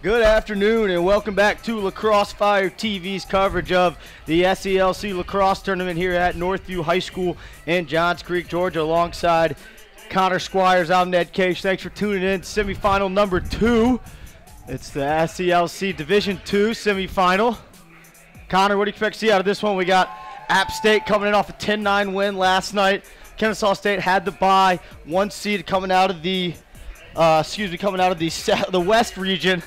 Good afternoon and welcome back to Lacrosse Fire TV's coverage of the SELC Lacrosse Tournament here at Northview High School in Johns Creek, Georgia, alongside Connor Squires. I'm Ned Cage. Thanks for tuning in. Semifinal number 2. It's the SELC Division II semifinal. Connor, what do you expect to see out of this one? We got App State coming in off a 10-9 win last night. Kennesaw State had the bye, 1 seed coming out of the the West region,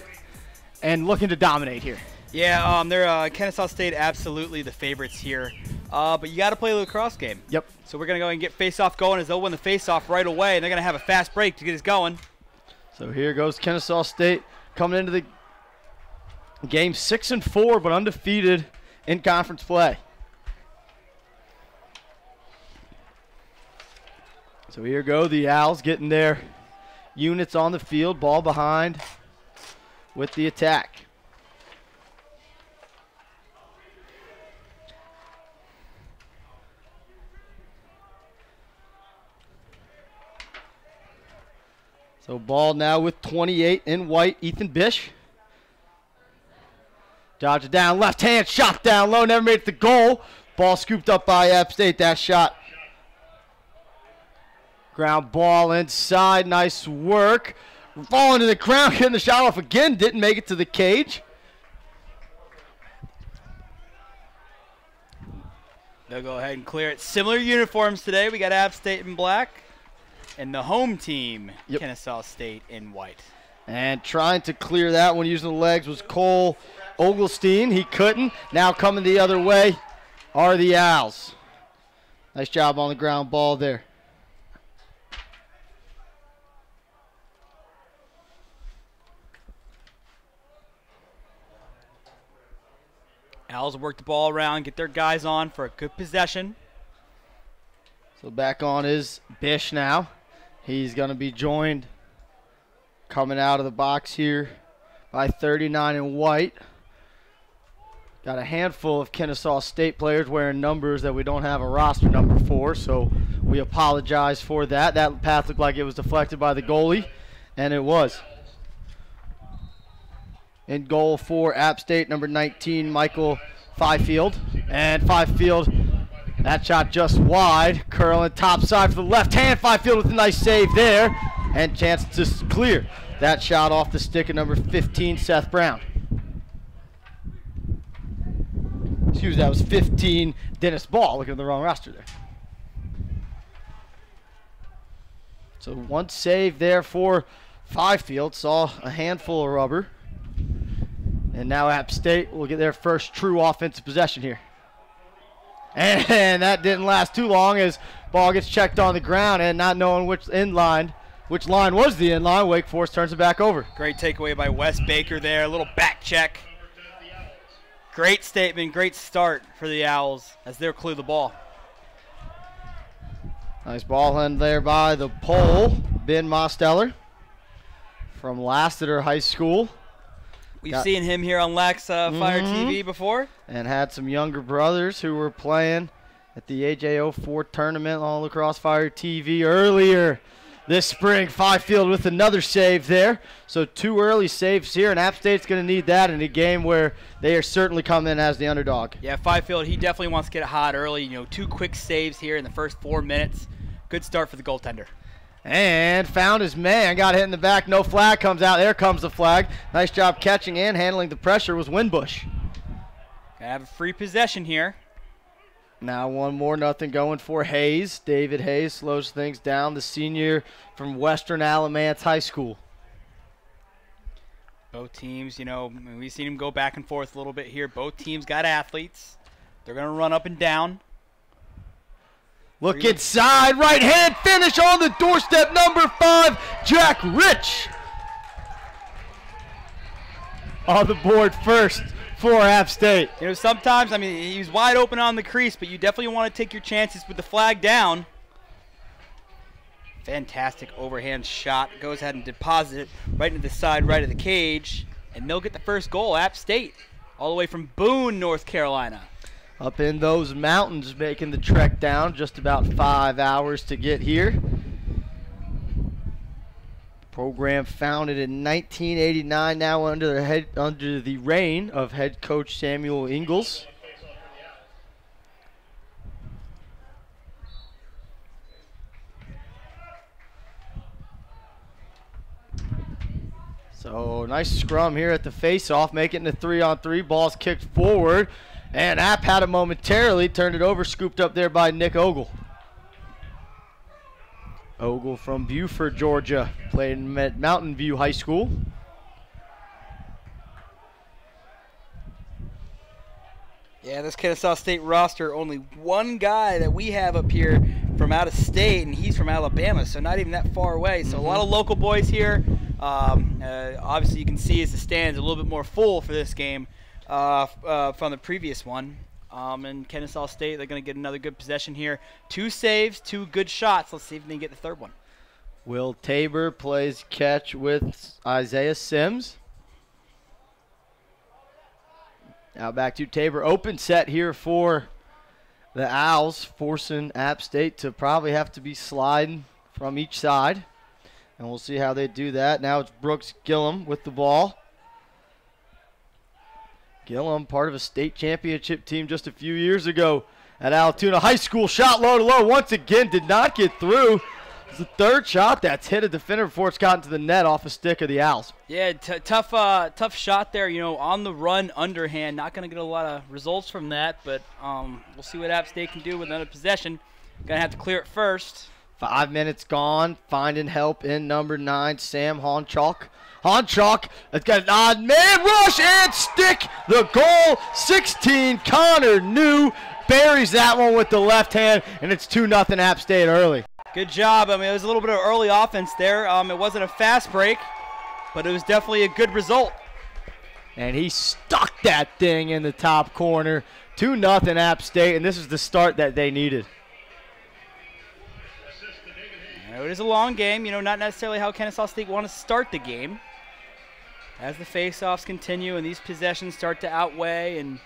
and looking to dominate here. Yeah, they're Kennesaw State absolutely the favorites here. But you got to play the lacrosse game. Yep. So we're going to go and get face-off going as they'll win the face-off right away, and they're going to have a fast break to get us going. So here goes Kennesaw State coming into the game 6-4, but undefeated in conference play. So here go the Owls getting their units on the field, ball behind with the attack. So ball now with 28 in white, Ethan Bish. Dodge it down, left hand, shot down low, never made it to goal. Ball scooped up by App State, that shot. Ground ball inside, nice work. Falling to the ground, getting the shot off again, didn't make it to the cage. They'll go ahead and clear it. Similar uniforms today. We got App State in black and the home team, Kennesaw State in white. And trying to clear that one using the legs was Cole Oglestein. He couldn't. Now coming the other way are the Owls. Nice job on the ground ball there. Owls work the ball around, get their guys on for a good possession. So back on is Bish now. He's going to be joined coming out of the box here by 39 in white. Got a handful of Kennesaw State players wearing numbers that we don't have a roster number for, so we apologize for that. That pass looked like it was deflected by the goalie, and it was. In goal for App State, number 19, Michael Fifield. And Fifield, that shot just wide. Curling top side for the left hand. Fifield with a nice save there. And chance to clear that shot off the stick of number 15, Seth Brown. Excuse me, that was 15, Dennis Ball. Looking at the wrong roster there. So one save there for Fifield. Saw a handful of rubber. And now App State will get their first true offensive possession here. And that didn't last too long as ball gets checked on the ground, and not knowing which line was the in-line, Wake Forest turns it back over. Great takeaway by Wes Baker there, a little back check. Great statement, great start for the Owls as they'll clear the ball. Nice ball hand there by the pole, Ben Mosteller from Lassiter High School. We've seen him here on Lax Fire TV before. And had some younger brothers who were playing at the AJ04 tournament on Lacrosse Fire TV earlier this spring. Fifield with another save there. So 2 early saves here, and App State's going to need that in a game where they are certainly coming in as the underdog. Yeah, Fifield, he definitely wants to get it hot early. You know, 2 quick saves here in the first 4 minutes. Good start for the goaltender. And found his man, got hit in the back, no flag comes out. There comes the flag. Nice job catching and handling the pressure was Winbush. Gonna have a free possession here. Now 1-0 going for Hayes. David Hayes slows things down, the senior from Western Alamance High School. Both teams, you know, we've seen them go back and forth a little bit here. Both teams got athletes. They're gonna run up and down. Look inside, right hand finish on the doorstep, number 5, Jack Rich. On the board first for App State. You know, sometimes, I mean, he was wide open on the crease, but you definitely want to take your chances with the flag down. Fantastic overhand shot. Goes ahead and deposit it right into the side right of the cage, and they'll get the first goal, App State, all the way from Boone, North Carolina. Up in those mountains, making the trek down, just about 5 hours to get here. Program founded in 1989, now under the reign of head coach Samuel Ingalls. So nice scrum here at the face-off, making it a 3-on-3. Ball's kicked forward, and App had it momentarily, turned it over, scooped up there by Nick Ogle. Ogle from Buford, Georgia, played at Mountain View High School. Yeah, this Kennesaw State roster, only one guy that we have up here from out of state, and he's from Alabama, so not even that far away. So a lot of local boys here. Obviously, you can see as the stands a little bit more full for this game from the previous one. And Kennesaw State, they're going to get another good possession here. 2 saves, 2 good shots. Let's see if they can get the third one. Will Tabor plays catch with Isaiah Sims. Now back to Tabor. Open set here for the Owls, forcing App State to probably have to be sliding from each side. And we'll see how they do that. Now it's Brooks Gillum with the ball. Gillum, part of a state championship team just a few years ago at Altoona High School. Shot low to low once again, did not get through. It's the third shot that's hit a defender before it's gotten to the net off a stick of the Owls. Yeah, tough shot there, you know, on the run, underhand. Not going to get a lot of results from that, but we'll see what App State can do with another possession. Going to have to clear it first. 5 minutes gone, finding help in number 9, Sam Honchuk. Honchuk has got an odd man rush and stick the goal. 16, Connor New buries that one with the left hand, and it's 2-0 App State early. Good job. I mean, it was a little bit of early offense there. It wasn't a fast break, but it was definitely a good result. And he stuck that thing in the top corner. 2-0 App State, and this is the start that they needed. It is a long game, you know, not necessarily how Kennesaw State want to start the game. As the face-offs continue and these possessions start to outweigh, and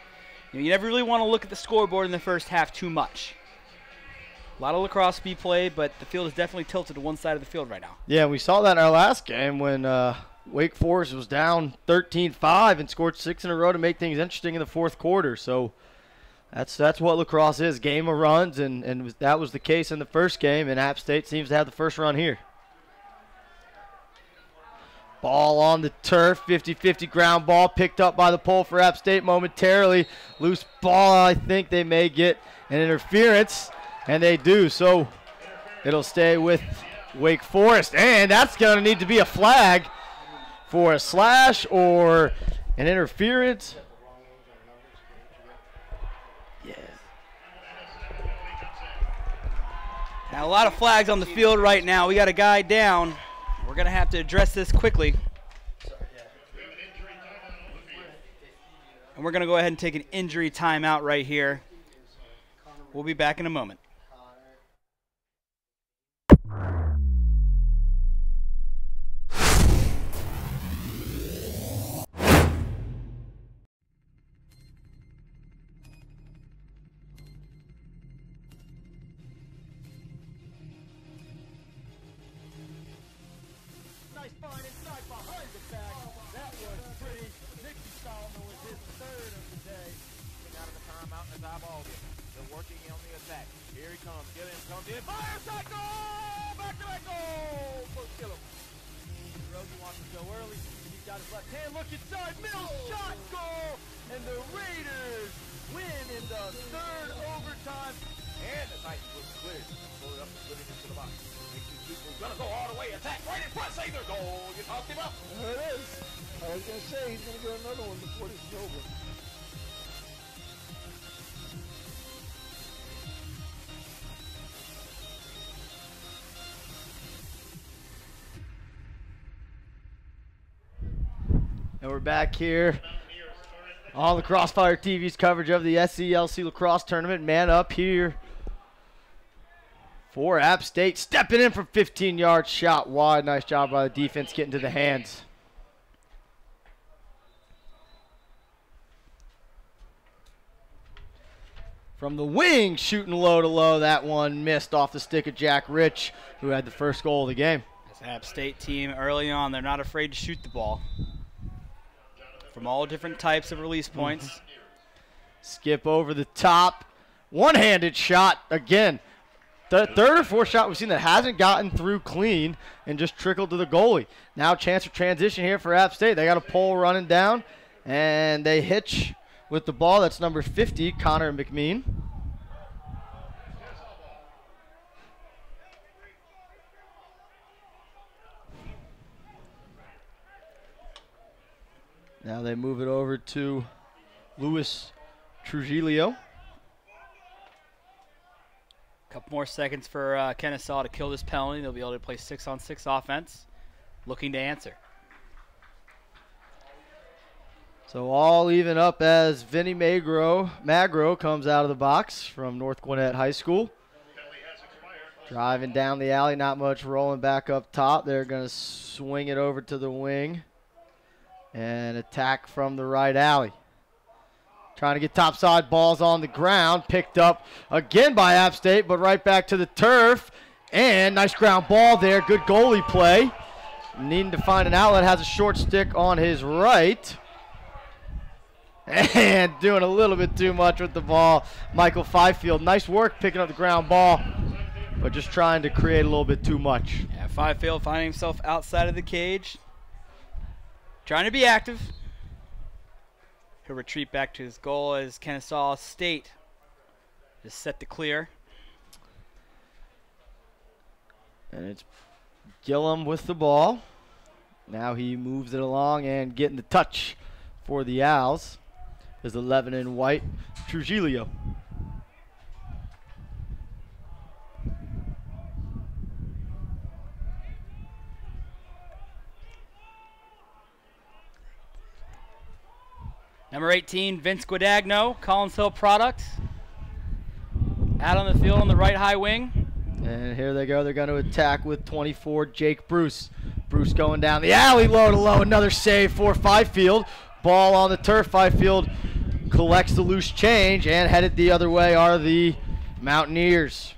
you never really want to look at the scoreboard in the first half too much. A lot of lacrosse be played, but the field is definitely tilted to one side of the field right now. Yeah, we saw that in our last game when Wake Forest was down 13-5 and scored 6 in a row to make things interesting in the fourth quarter. So that's what lacrosse is, game of runs, and that was the case in the first game, and App State seems to have the first run here. Ball on the turf, 50-50 ground ball, picked up by the pole for App State momentarily. Loose ball, I think they may get an interference, and they do. So it'll stay with Wake Forest, and that's going to need to be a flag for a slash or an interference. Yeah. Now a lot of flags on the field right now. We got a guy down. We're going to have to address this quickly. And we're going to go ahead and take an injury timeout right here. We'll be back in a moment. And we're back here on the Crossfire TV's coverage of the SELC Lacrosse Tournament. Man up here for App State. Stepping in from 15 yards, shot wide. Nice job by the defense getting to the hands. From the wing, shooting low to low. That one missed off the stick of Jack Rich, who had the first goal of the game. As This App State team early on, they're not afraid to shoot the ball from all different types of release points. Skip over the top. One-handed shot again. The third or fourth shot we've seen that hasn't gotten through clean and just trickled to the goalie. Now chance for transition here for App State. They got a pole running down, and they hitch with the ball. That's number 50, Connor McMean. Now they move it over to Luis Trujillo. Couple more seconds for Kennesaw to kill this penalty. They'll be able to play 6-on-6 offense, looking to answer. So all even up as Vinny Magro comes out of the box from North Gwinnett High School. Driving down the alley, not much rolling back up top. They're going to swing it over to the wing and attack from the right alley. Trying to get topside, balls on the ground, picked up again by App State, but right back to the turf. And nice ground ball there, good goalie play. Needing to find an outlet, has a short stick on his right. And doing a little bit too much with the ball, Michael Fifield. Nice work picking up the ground ball, but just trying to create a little bit too much. Yeah, Fifield finding himself outside of the cage, trying to be active. He'll retreat back to his goal as Kennesaw State is set to clear. And it's Gillum with the ball. Now he moves it along and getting the touch for the Owls is 11 in white, Trujillo. Number 18, Vince Guadagno, Collins Hill product. Out on the field on the right high wing. And here they go. They're going to attack with 24, Jake Bruce. Bruce going down the alley, low to low. Another save for Fifield. Ball on the turf. Fifield collects the loose change, and headed the other way are the Mountaineers.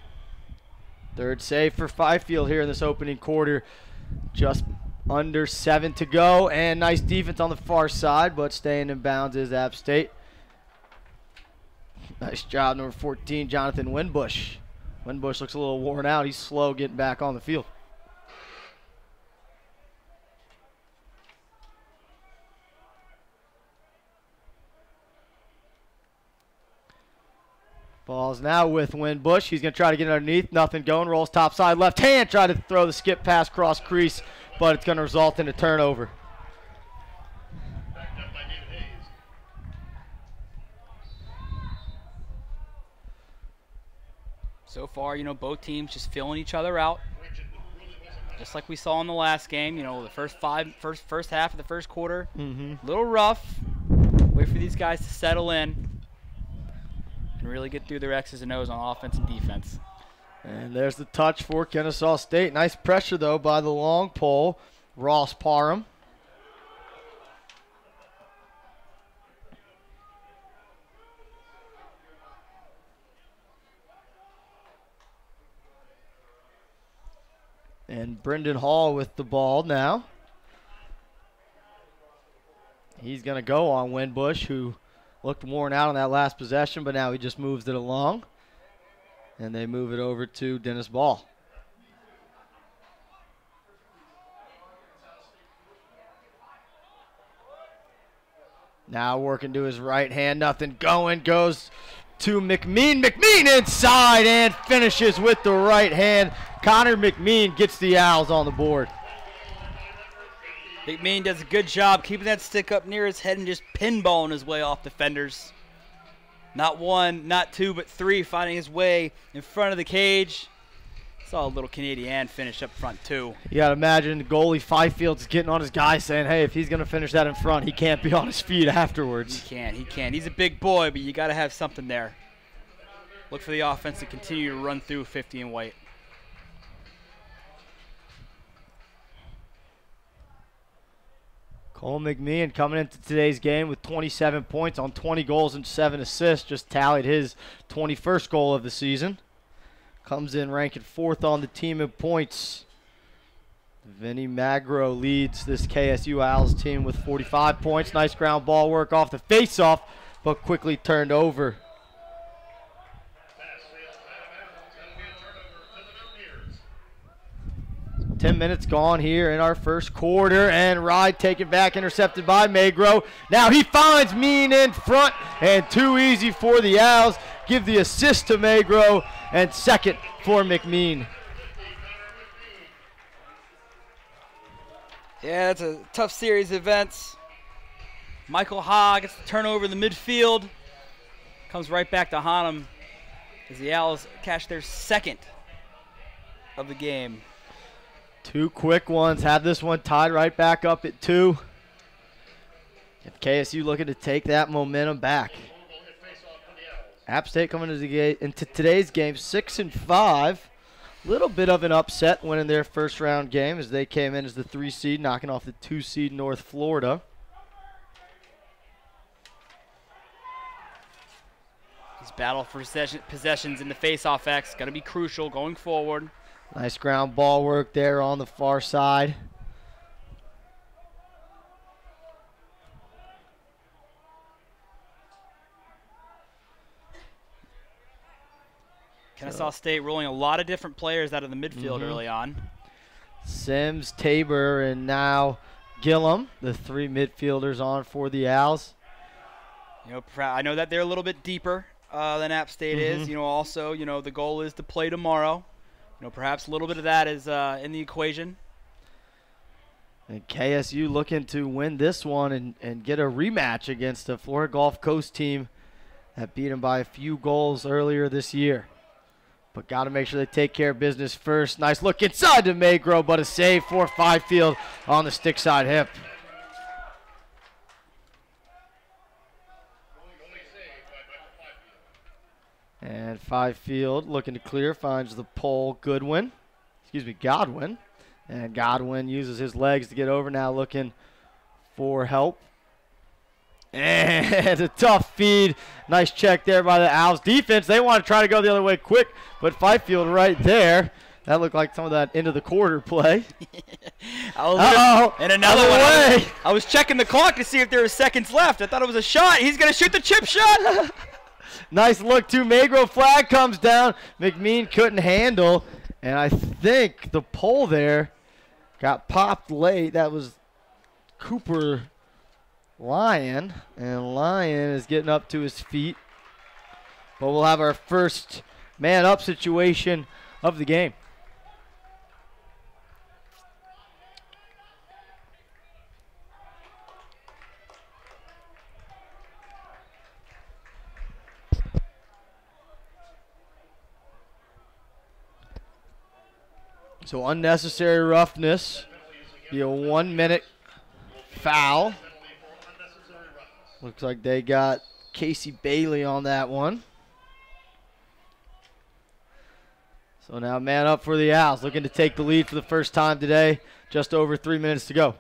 Third save for Fifield here in this opening quarter. Just under 7 to go, and nice defense on the far side, but staying in bounds is App State. Nice job, number 14, Jonathan Winbush. Winbush looks a little worn out. He's slow getting back on the field. Ball's now with Winbush. He's going to try to get it underneath. Nothing going. Rolls topside left hand. Try to throw the skip pass cross crease, but it's going to result in a turnover. So far, you know, both teams just filling each other out. Just like we saw in the last game, you know, the first half of the first quarter, a little rough. Wait for these guys to settle in and really get through their X's and O's on offense and defense. And there's the touch for Kennesaw State. Nice pressure, though, by the long pole, Ross Parham. And Brendan Hall with the ball now. He's going to go on Winbush, who looked worn out on that last possession, but now he just moves it along. And they move it over to Dennis Ball. Now working to his right hand, nothing going, goes to McMean. McMean inside and finishes with the right hand. Connor McMean gets the Owls on the board. McMean does a good job keeping that stick up near his head and just pinballing his way off defenders. Not one, not two, but three, finding his way in front of the cage. Saw a little Canadian finish up front, too. You got to imagine the goalie Fifield's getting on his guy saying, hey, if he's going to finish that in front, he can't be on his feet afterwards. He can. He's a big boy, but you got to have something there. Look for the offense to continue to run through 50 in white. Cole McMean coming into today's game with 27 points on 20 goals and 7 assists. Just tallied his 21st goal of the season. Comes in ranking 4th on the team in points. Vinny Magro leads this KSU Owls team with 45 points. Nice ground ball work off the face-off, but quickly turned over. 10 minutes gone here in our first quarter, and Ride taken back, intercepted by Magro. Now he finds Mean in front, and too easy for the Owls. Give the assist to Magro, and second for McMean. Yeah, it's a tough series of events. Michael Ha gets the turnover in the midfield. Comes right back to Hanum as the Owls cash their second of the game. Two quick ones. Have this one tied right back up at 2. If KSU looking to take that momentum back. App State coming into today's game 6-5. Little bit of an upset winning their first round game as they came in as the 3 seed, knocking off the 2 seed North Florida. This battle for possessions in the face-off X going to be crucial going forward. Nice ground ball work there on the far side. Kennesaw State rolling a lot of different players out of the midfield early on. Sims, Tabor, and now Gillum, the 3 midfielders on for the Owls. You know, I know that they're a little bit deeper than App State is. You know, also, you know, the goal is to play tomorrow. You know, perhaps a little bit of that is in the equation. And KSU looking to win this one and get a rematch against the Florida Gulf Coast team that beat them by a few goals earlier this year. But got to make sure they take care of business first. Nice look inside to Magro, but a save for Fifield on the stick side hip. And Fifield looking to clear, finds the pole Godwin. And Godwin uses his legs to get over, now looking for help. And a tough feed. Nice check there by the Owls defense. They want to try to go the other way quick, but Fifield right there. That looked like some of that end of the quarter play. And another one. I was checking the clock to see if there were seconds left. I thought it was a shot. He's going to shoot the chip shot. Nice look too. Magro flag comes down. McMean couldn't handle. And I think the pole there got popped late. That was Cooper Lyon. And Lyon is getting up to his feet. But we'll have our first man up situation of the game. So unnecessary roughness. Be a 1-minute foul. Looks like they got Casey Bailey on that one. So now man up for the Owls. Looking to take the lead for the first time today. Just over 3 minutes to go.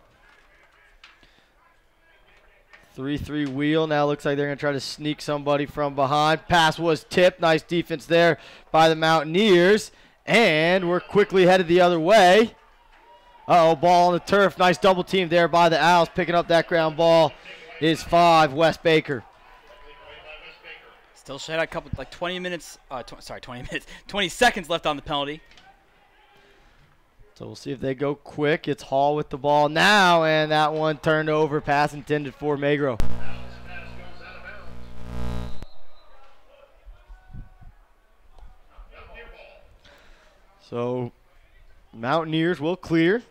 3-3 wheel. Now looks like they're going to try to sneak somebody from behind. Pass was tipped. Nice defense there by the Mountaineers. And we're quickly headed the other way. Ball on the turf. Nice double team there by the Owls. Picking up that ground ball is 5, Wes Baker. Still shed a couple, like 20 seconds left on the penalty. So we'll see if they go quick. It's Hall with the ball now, and that one turned over. Pass intended for Magro. So Mountaineers will clear.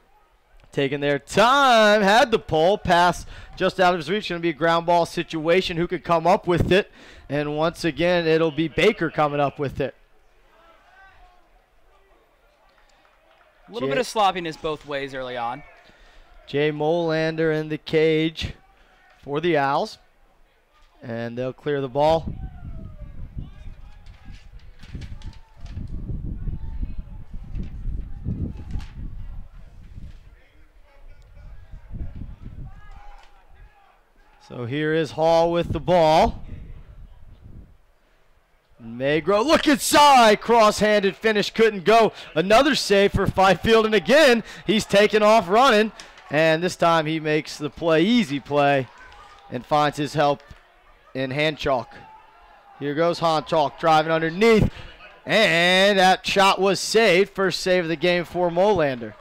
Taking their time. Had the pole. Pass just out of his reach. Going to be a ground ball situation. Who could come up with it? And once again, it'll be Baker coming up with it. A little bit of sloppiness both ways early on. Jay Molander in the cage for the Owls. And they'll clear the ball. So here is Hall with the ball. Magro, look inside, cross-handed finish, couldn't go. Another save for Fifield, and again, he's taken off running, and this time he makes the play, easy play, and finds his help in Hanchuk. Here goes Hanchuk driving underneath, and that shot was saved. First save of the game for Molander.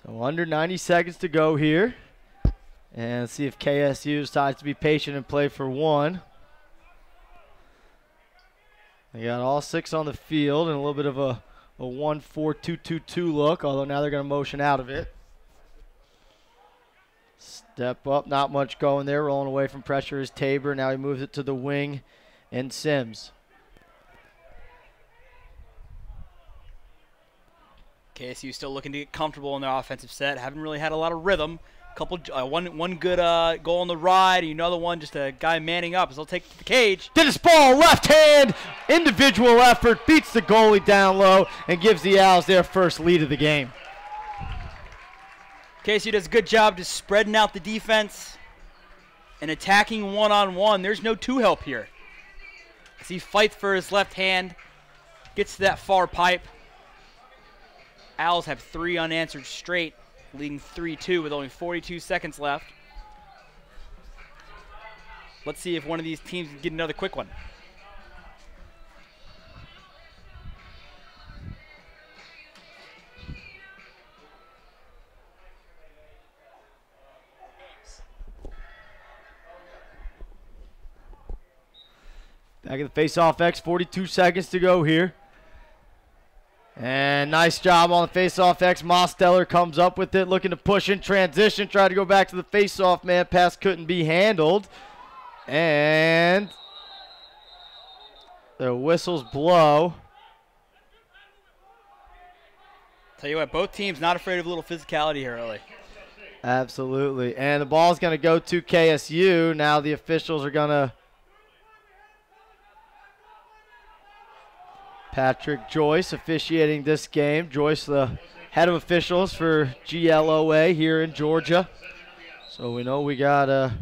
So under 90 seconds to go here. And let's see if KSU decides to be patient and play for one. They got all 6 on the field and a little bit of a 1-4-2-2-2 look, although now they're going to motion out of it. Step up, not much going there. Rolling away from pressure is Tabor. Now he moves it to the wing and Sims. KSU still looking to get comfortable in their offensive set. Haven't really had a lot of rhythm. One good goal on the ride, and another one just a guy manning up as they'll take the cage. Dennis Ball, left hand, individual effort, beats the goalie down low and gives the Owls their first lead of the game. KSU does a good job just spreading out the defense and attacking one-on-one. There's no two help here. As he fights for his left hand, gets to that far pipe. Owls have 3 unanswered straight, leading 3-2 with only 42 seconds left. Let's see if one of these teams can get another quick one. Back at the face-off X, 42 seconds to go here. And nice job on the face-off X. Mosteller comes up with it, looking to push in transition. Tried to go back to the face-off man. Pass couldn't be handled. And the whistles blow. Tell you what, both teams not afraid of a little physicality here early. Absolutely. And the ball's going to go to KSU. Now the officials are going to... Patrick Joyce officiating this game. Joyce, the head of officials for GLOA here in Georgia. So we know we got a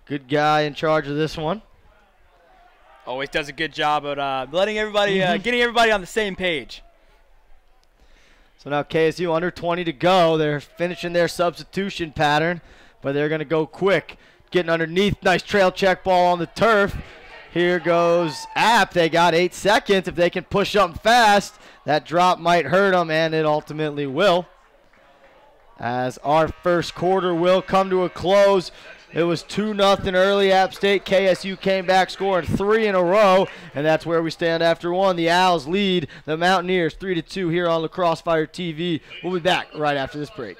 good guy in charge of this one. Always does a good job at letting everybody, getting everybody on the same page. So now KSU under 20 to go. They're finishing their substitution pattern, but they're going to go quick. Getting underneath, nice trail check ball on the turf. Here goes App. They got 8 seconds. If they can push up fast, that drop might hurt them, and it ultimately will. As our first quarter will come to a close. It was 2-0 early. App State. KSU came back scoring 3 in a row, and that's where we stand after one. The Owls lead the Mountaineers 3-2 here on Lacrosse Fire TV. We'll be back right after this break.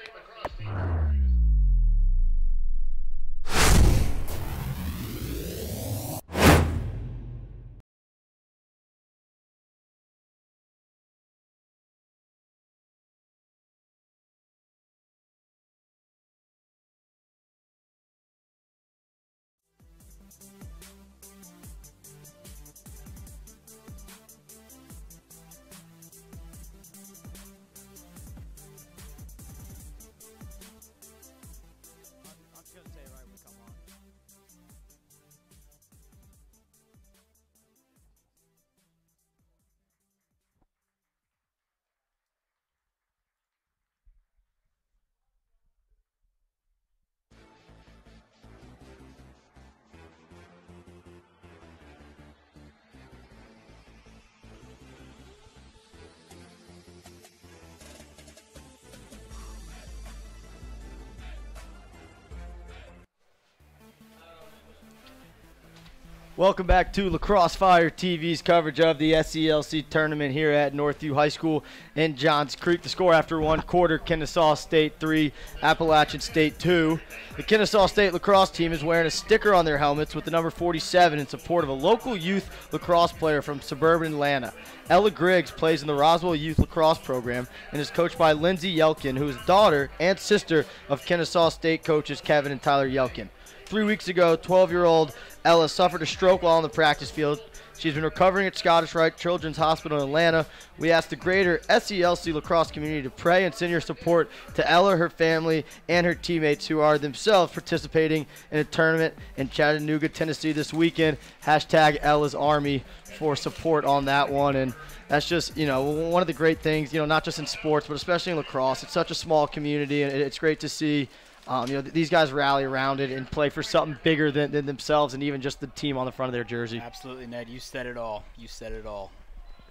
Welcome back to Lacrosse Fire TV's coverage of the SELC tournament here at Northview High School in Johns Creek. The score after one quarter, Kennesaw State 3, Appalachian State 2. The Kennesaw State lacrosse team is wearing a sticker on their helmets with the number 47 in support of a local youth lacrosse player from suburban Atlanta. Ella Griggs plays in the Roswell Youth Lacrosse Program and is coached by Lindsay Yelkin, who is daughter and sister of Kennesaw State coaches Kevin and Tyler Yelkin. 3 weeks ago, 12-year-old Ella suffered a stroke while on the practice field. She's been recovering at Scottish Rite Children's Hospital in Atlanta. We ask the greater SELC lacrosse community to pray and send your support to Ella, her family, and her teammates who are themselves participating in a tournament in Chattanooga, Tennessee this weekend. Hashtag Ella's Army for support on that one. And that's just, you know, one of the great things, you know, not just in sports, but especially in lacrosse. It's such a small community, and it's great to see you know, these guys rally around it and play for something bigger than themselves and even just the team on the front of their jersey. Absolutely, Ned. You said it all. You said it all.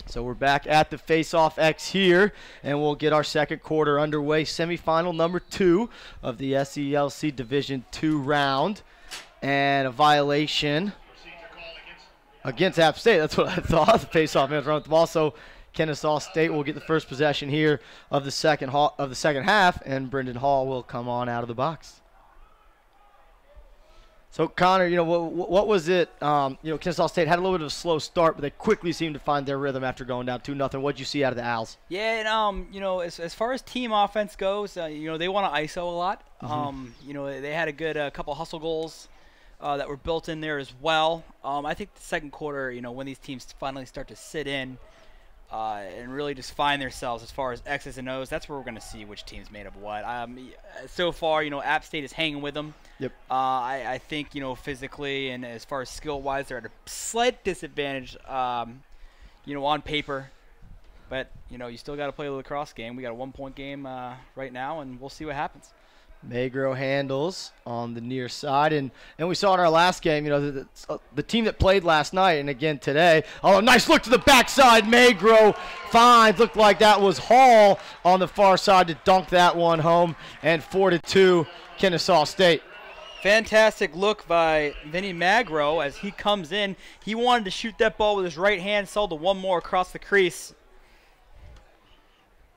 So we're back at the Face-Off X here, and we'll get our second quarter underway. Semifinal number 2 of the SELC Division II round. And a violation against App State. That's what I thought. The face-off man's run with the ball. So Kennesaw State will get the first possession here of the second half, and Brendan Hall will come on out of the box. So Connor, you know, what was it? You know, Kennesaw State had a little bit of a slow start, but they quickly seemed to find their rhythm after going down 2-0. What'd you see out of the Owls? Yeah, and you know, as far as team offense goes, you know, they want to ISO a lot. You know, they had a good couple hustle goals that were built in there as well. I think the second quarter, you know, when these teams finally start to sit in and really just find themselves as far as X's and O's, that's where we're going to see which team's made of what. So far, you know, App State is hanging with them. Yep. I think, you know, physically and as far as skill-wise, they're at a slight disadvantage, you know, on paper. But, you know, you still got to play the lacrosse game. We got a 1-point game right now, and we'll see what happens. Magro handles on the near side, and we saw in our last game, you know, the team that played last night and again today. Oh, nice look to the backside. Magro finds, looked like that was Hall on the far side to dunk that one home, and 4-2 Kennesaw State. Fantastic look by Vinny Magro as he comes in. He wanted to shoot that ball with his right hand, saw the one more across the crease.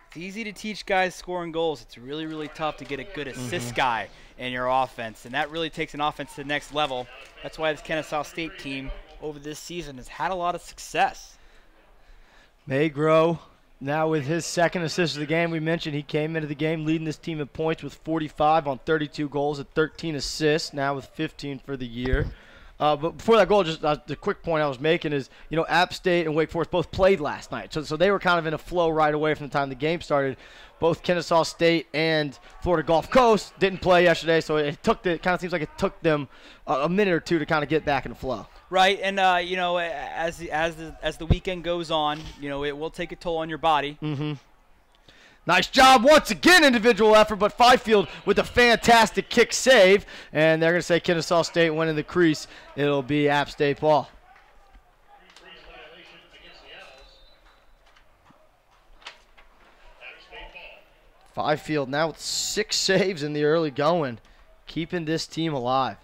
It's easy to teach guys scoring goals. It's really, really tough to get a good assist guy in your offense, and that really takes an offense to the next level. That's why this Kennesaw State team over this season has had a lot of success. Magro now with his second assist of the game. We mentioned he came into the game leading this team in points with 45 on 32 goals and 13 assists, now with 15 for the year. But before that goal, just the quick point I was making is, you know, App State and Wake Forest both played last night. So they were kind of in a flow right away from the time the game started. Both Kennesaw State and Florida Gulf Coast didn't play yesterday, so it kind of seems like it took them a minute or two to kind of get back in the flow. Right, and you know, as the weekend goes on, you know, it will take a toll on your body. Nice job once again, individual effort, but Fifield with a fantastic kick save. And they're going to say Kennesaw State went in the crease. It'll be App State ball. Fifield now with 6 saves in the early going, keeping this team alive.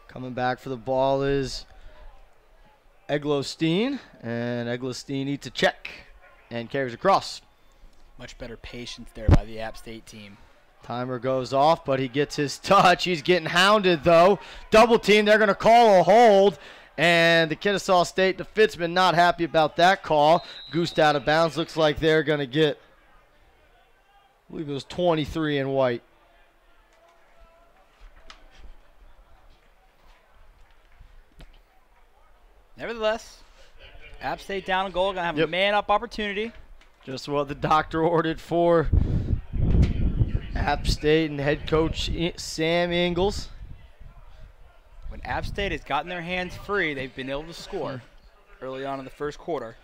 Coming back for the ball is Eggleston, and Eggleston eats a check and carries across. Much better patience there by the App State team. Timer goes off, but he gets his touch. He's getting hounded, though. Double team, they're going to call a hold, and the Kennesaw State defenseman not happy about that call. Goosed out of bounds. Looks like they're going to get, I believe it was 23 in white. Nevertheless, App State down a goal, going to have a man-up opportunity. Just what the doctor ordered for App State and head coach Sam Ingles. When App State has gotten their hands free, they've been able to score early on in the first quarter.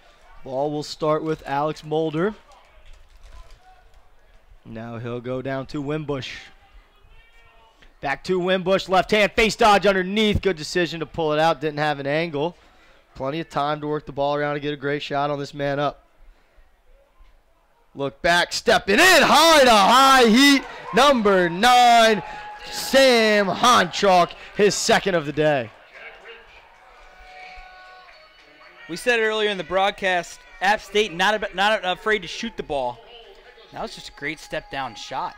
Ball will start with Alex Mulder. Now he'll go down to Wimbush. Back to Wimbush, left hand, face dodge underneath. Good decision to pull it out, didn't have an angle. Plenty of time to work the ball around and get a great shot on this man up. Look back, stepping in, high to high heat. Number 9, Sam Honchuk, his second of the day. We said it earlier in the broadcast, App State not afraid to shoot the ball. That was just a great step down shot.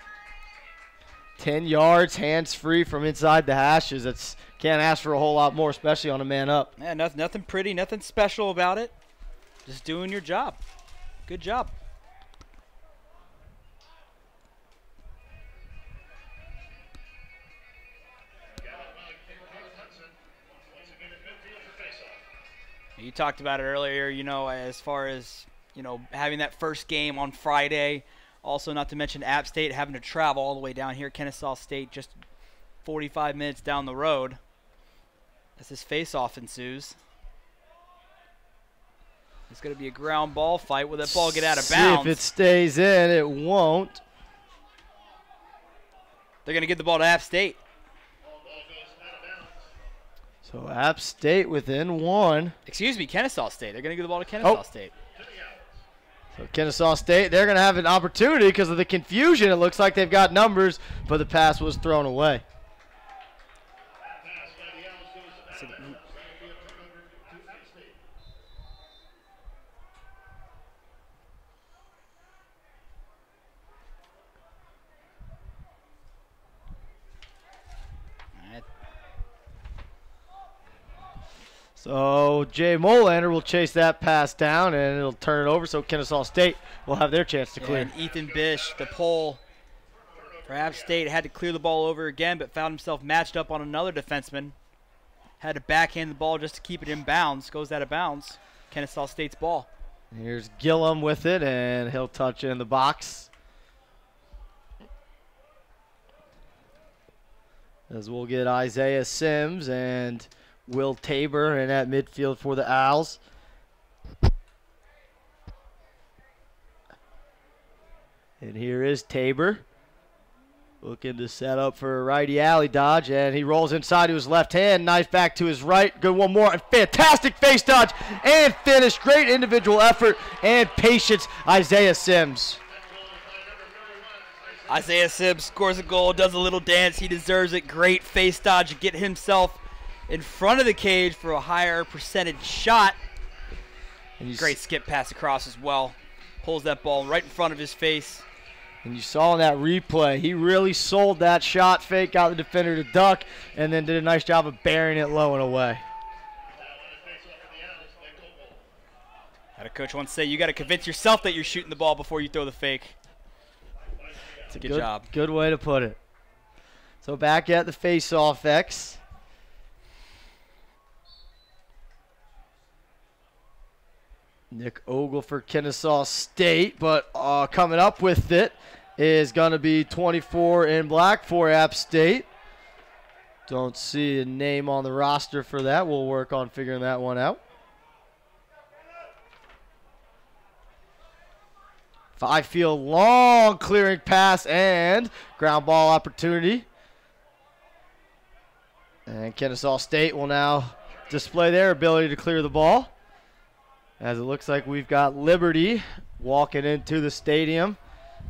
10 yards, hands free from inside the hashes. That's can't ask for a whole lot more, especially on a man up. Yeah, nothing pretty, nothing special about it. Just doing your job. Good job. You talked about it earlier, you know, as far as, you know, having that first game on Friday. Also, not to mention App State having to travel all the way down here. Kennesaw State just 45 minutes down the road as this face-off ensues. It's going to be a ground ball fight. Will that ball get out of bounds? See if it stays in. It won't. They're going to give the ball to App State. So App State within 1. Excuse me, Kennesaw State. They're going to give the ball to Kennesaw State. So Kennesaw State, they're going to have an opportunity because of the confusion. It looks like they've got numbers, but the pass was thrown away. So Jay Molander will chase that pass down, and it'll turn it over, so Kennesaw State will have their chance to clear. And Ethan Bish, the pole for App State, had to clear the ball over again, but found himself matched up on another defenseman. Had to backhand the ball just to keep it in bounds. Goes out of bounds. Kennesaw State's ball. Here's Gillum with it, and he'll touch in the box. As we'll get Isaiah Sims and Will Tabor in at midfield for the Owls. And here is Tabor looking to set up for a righty alley dodge, and he rolls inside to his left hand, nice back to his right. Good one more, and fantastic face dodge and finish. Great individual effort and patience, Isaiah Sims. Isaiah Sims scores a goal, does a little dance. He deserves it. Great face dodge to get himself in front of the cage for a higher percentage shot. And great skip pass across as well. Pulls that ball right in front of his face. And you saw in that replay, he really sold that shot fake, got the defender to duck, and then did a nice job of burying it low and away. Had a coach once say, you got to convince yourself that you're shooting the ball before you throw the fake. It's a good job. Good way to put it. So back at the face-off X. Nick Ogle for Kennesaw State, but coming up with it is going to be 24 in black for App State. Don't see a name on the roster for that. We'll work on figuring that one out. Five-field long clearing pass and ground ball opportunity. And Kennesaw State will now display their ability to clear the ball, as it looks like we've got Liberty walking into the stadium.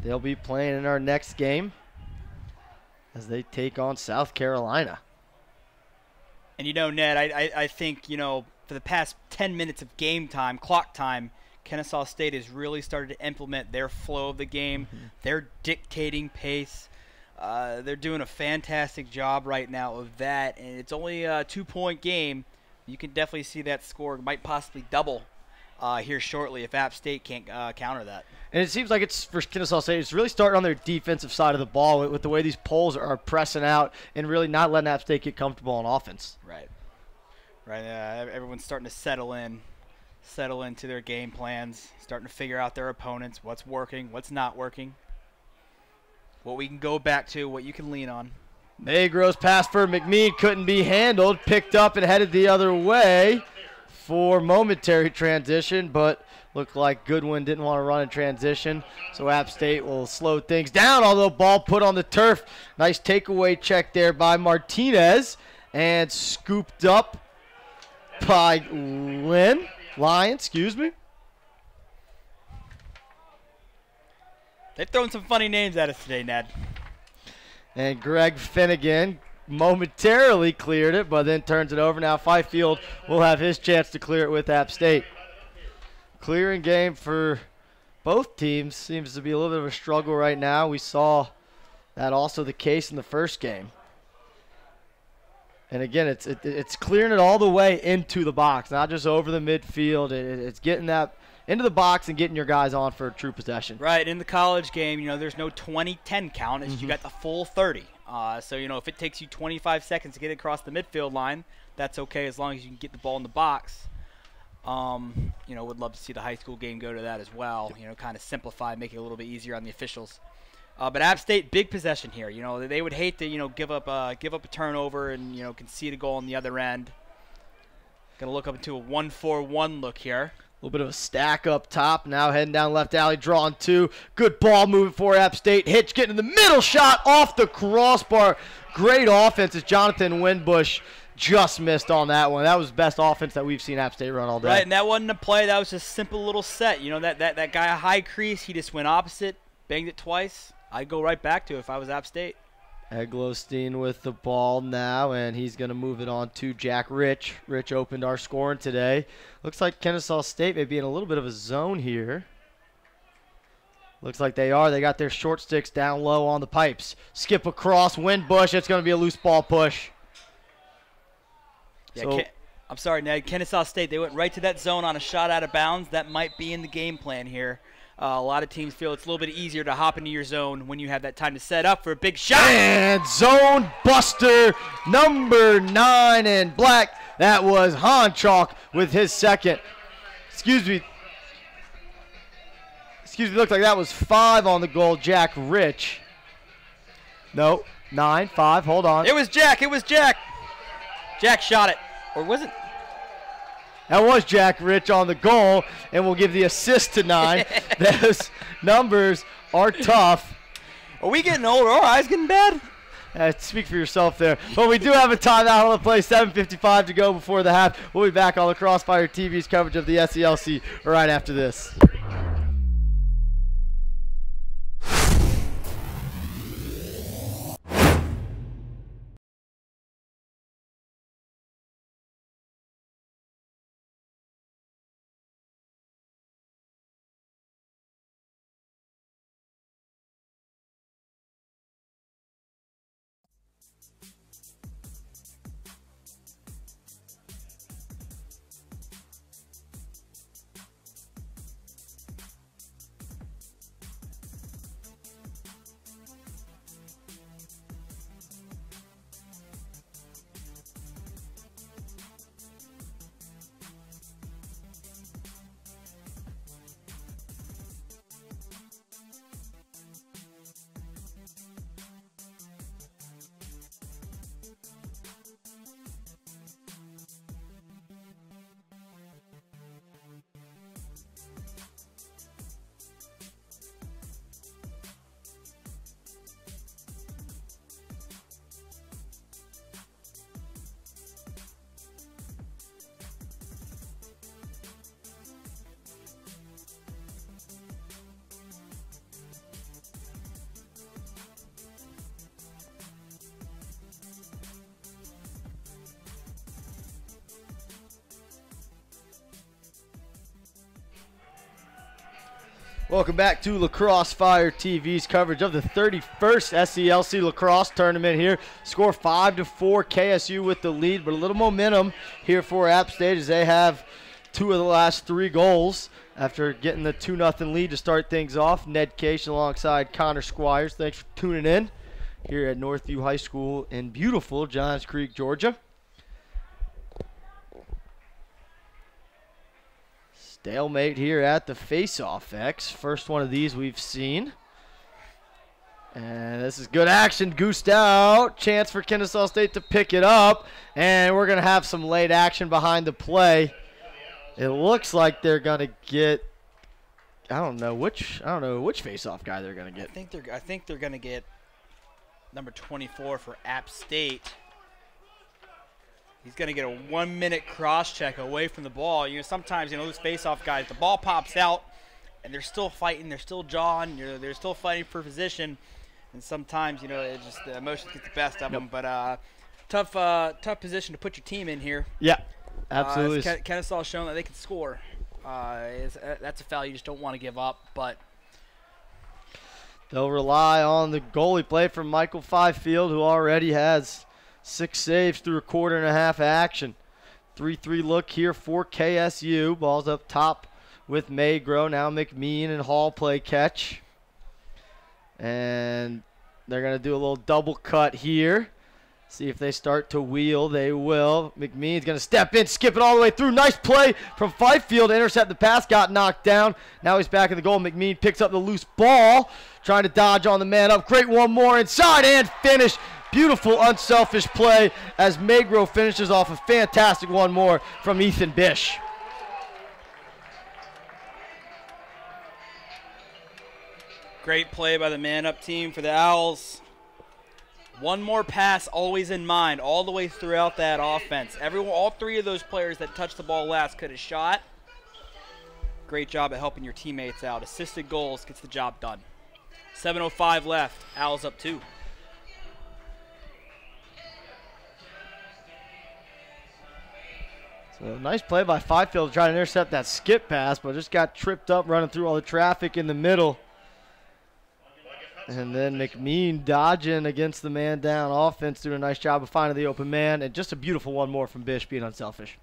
They'll be playing in our next game as they take on South Carolina. And you know, Ned, I think, you know, for the past 10 minutes of game time, clock time, Kennesaw State has really started to implement their flow of the game. They're dictating pace. They're doing a fantastic job right now of that. And it's only a 2-point game. You can definitely see that score might possibly double here shortly if App State can't counter that. And it seems like it's for Kennesaw State, it's really starting on their defensive side of the ball with the way these poles are pressing out and really not letting App State get comfortable on offense. Right. Everyone's starting to settle into their game plans, starting to figure out their opponents, what's working, what's not working, what we can go back to, what you can lean on. Magro's pass for McMead couldn't be handled, picked up and headed the other way for momentary transition, but looked like Goodwin didn't want to run in transition, so App State will slow things down, although ball put on the turf. Nice takeaway check there by Martinez, and scooped up by Lyon, excuse me. They've thrown some funny names at us today, Ned. And Greg Finnegan momentarily cleared it, but then turns it over. Now Fifield will have his chance to clear it with App State. Clearing game for both teams seems to be a little bit of a struggle right now. We saw that also the case in the first game. And again, it's clearing it all the way into the box, not just over the midfield. It's getting that into the box and getting your guys on for a true possession. Right. In the college game, you know, there's no 20-10 count. It's you got the full 30. So, you know, if it takes you 25 seconds to get across the midfield line, that's okay as long as you can get the ball in the box. You know, would love to see the high school game go to that as well. You know, kind of simplify, make it a little bit easier on the officials. But App State, big possession here. You know, they would hate to, you know, give up a turnover and, you know, concede a goal on the other end. Going to look up into a 1-4-1 look here. A little bit of a stack up top. Now heading down left alley, drawing two. Good ball moving for App State. Hitch getting in the middle, shot off the crossbar. Great offense as Jonathan Winbush just missed on that one. That was the best offense that we've seen App State run all day. Right, and that wasn't a play. That was just a simple little set. You know, that guy high crease, he just went opposite, banged it twice. I'd go right back to it if I was App State. Eggleston with the ball now, and he's going to move it on to Jack Rich. Rich opened our scoring today. Looks like Kennesaw State may be in a little bit of a zone here. Looks like they are. They got their short sticks down low on the pipes. Skip across, Winbush. It's going to be a loose ball push. Yeah, so, I'm sorry, Ned. Kennesaw State, they went right to that zone on a shot out of bounds. That might be in the game plan here. A lot of teams feel it's a little bit easier to hop into your zone when you have that time to set up for a big shot. And zone buster, number 9 in black. That was Honchok with his second. Excuse me, looked like that was 5 on the goal, Jack Rich. No, 9, 5, hold on. It was Jack. Jack shot it. Or was it? That was Jack Rich on the goal, and we'll give the assist to 9. Those numbers are tough. Are we getting older? Are our eyes getting bad? Speak for yourself there. But we do have a timeout on the play, 7:55 to go before the half. We'll be back on Lacrosse Fire TV's coverage of the SELC right after this. Welcome back to Lacrosse Fire TV's coverage of the 31st SELC Lacrosse Tournament here. Score 5-4, KSU with the lead, but a little momentum here for App State as they have 2 of the last 3 goals after getting the 2-0 lead to start things off. Ned Case alongside Connor Squires. Thanks for tuning in here at Northview High School in beautiful Johns Creek, Georgia. Stalemate here at the face-off X. First one of these we've seen. And this is good action. Goosed out. Chance for Kennesaw State to pick it up. And we're going to have some late action behind the play. It looks like they're going to get, I don't know which face-off guy they're going to get. I think they're going to get number 24 for App State. He's going to get a 1-minute cross-check away from the ball. You know, sometimes, you know, those face-off guys, the ball pops out, and they're still fighting. They're still jawing. You know, they're still fighting for position. And sometimes, you know, it just the emotions get the best of them. But tough position to put your team in here. Yeah, absolutely. Kennesaw showing that they can score. That's a foul you just don't want to give up. But they'll rely on the goalie play from Michael Fifield, who already has 6 saves through a quarter and a half of action. 3-3 look here for KSU. Ball's up top with Magro. Now McMean and Hall play catch. And they're going to do a little double cut here See if they start to wheel. They will. McMean's going to step in, skip it all the way through. Nice play from Fifield. Intercept the pass, got knocked down. Now he's back in the goal. McMean picks up the loose ball, trying to dodge on the man up. Great one more inside and finish. Beautiful, unselfish play as Magro finishes off a fantastic one more from Ethan Bish. Great play by the man-up team for the Owls. One more pass always in mind all the way throughout that offense. All three of those players that touched the ball last could have shot. Great job at helping your teammates out. Assisted goals gets the job done. 7:05 left. Owls up 2. So nice play by Fifield to try to intercept that skip pass, but just got tripped up running through all the traffic in the middle. And then McMean dodging against the man down offense, doing a nice job of finding the open man. And just a beautiful one more from Bish being unselfish.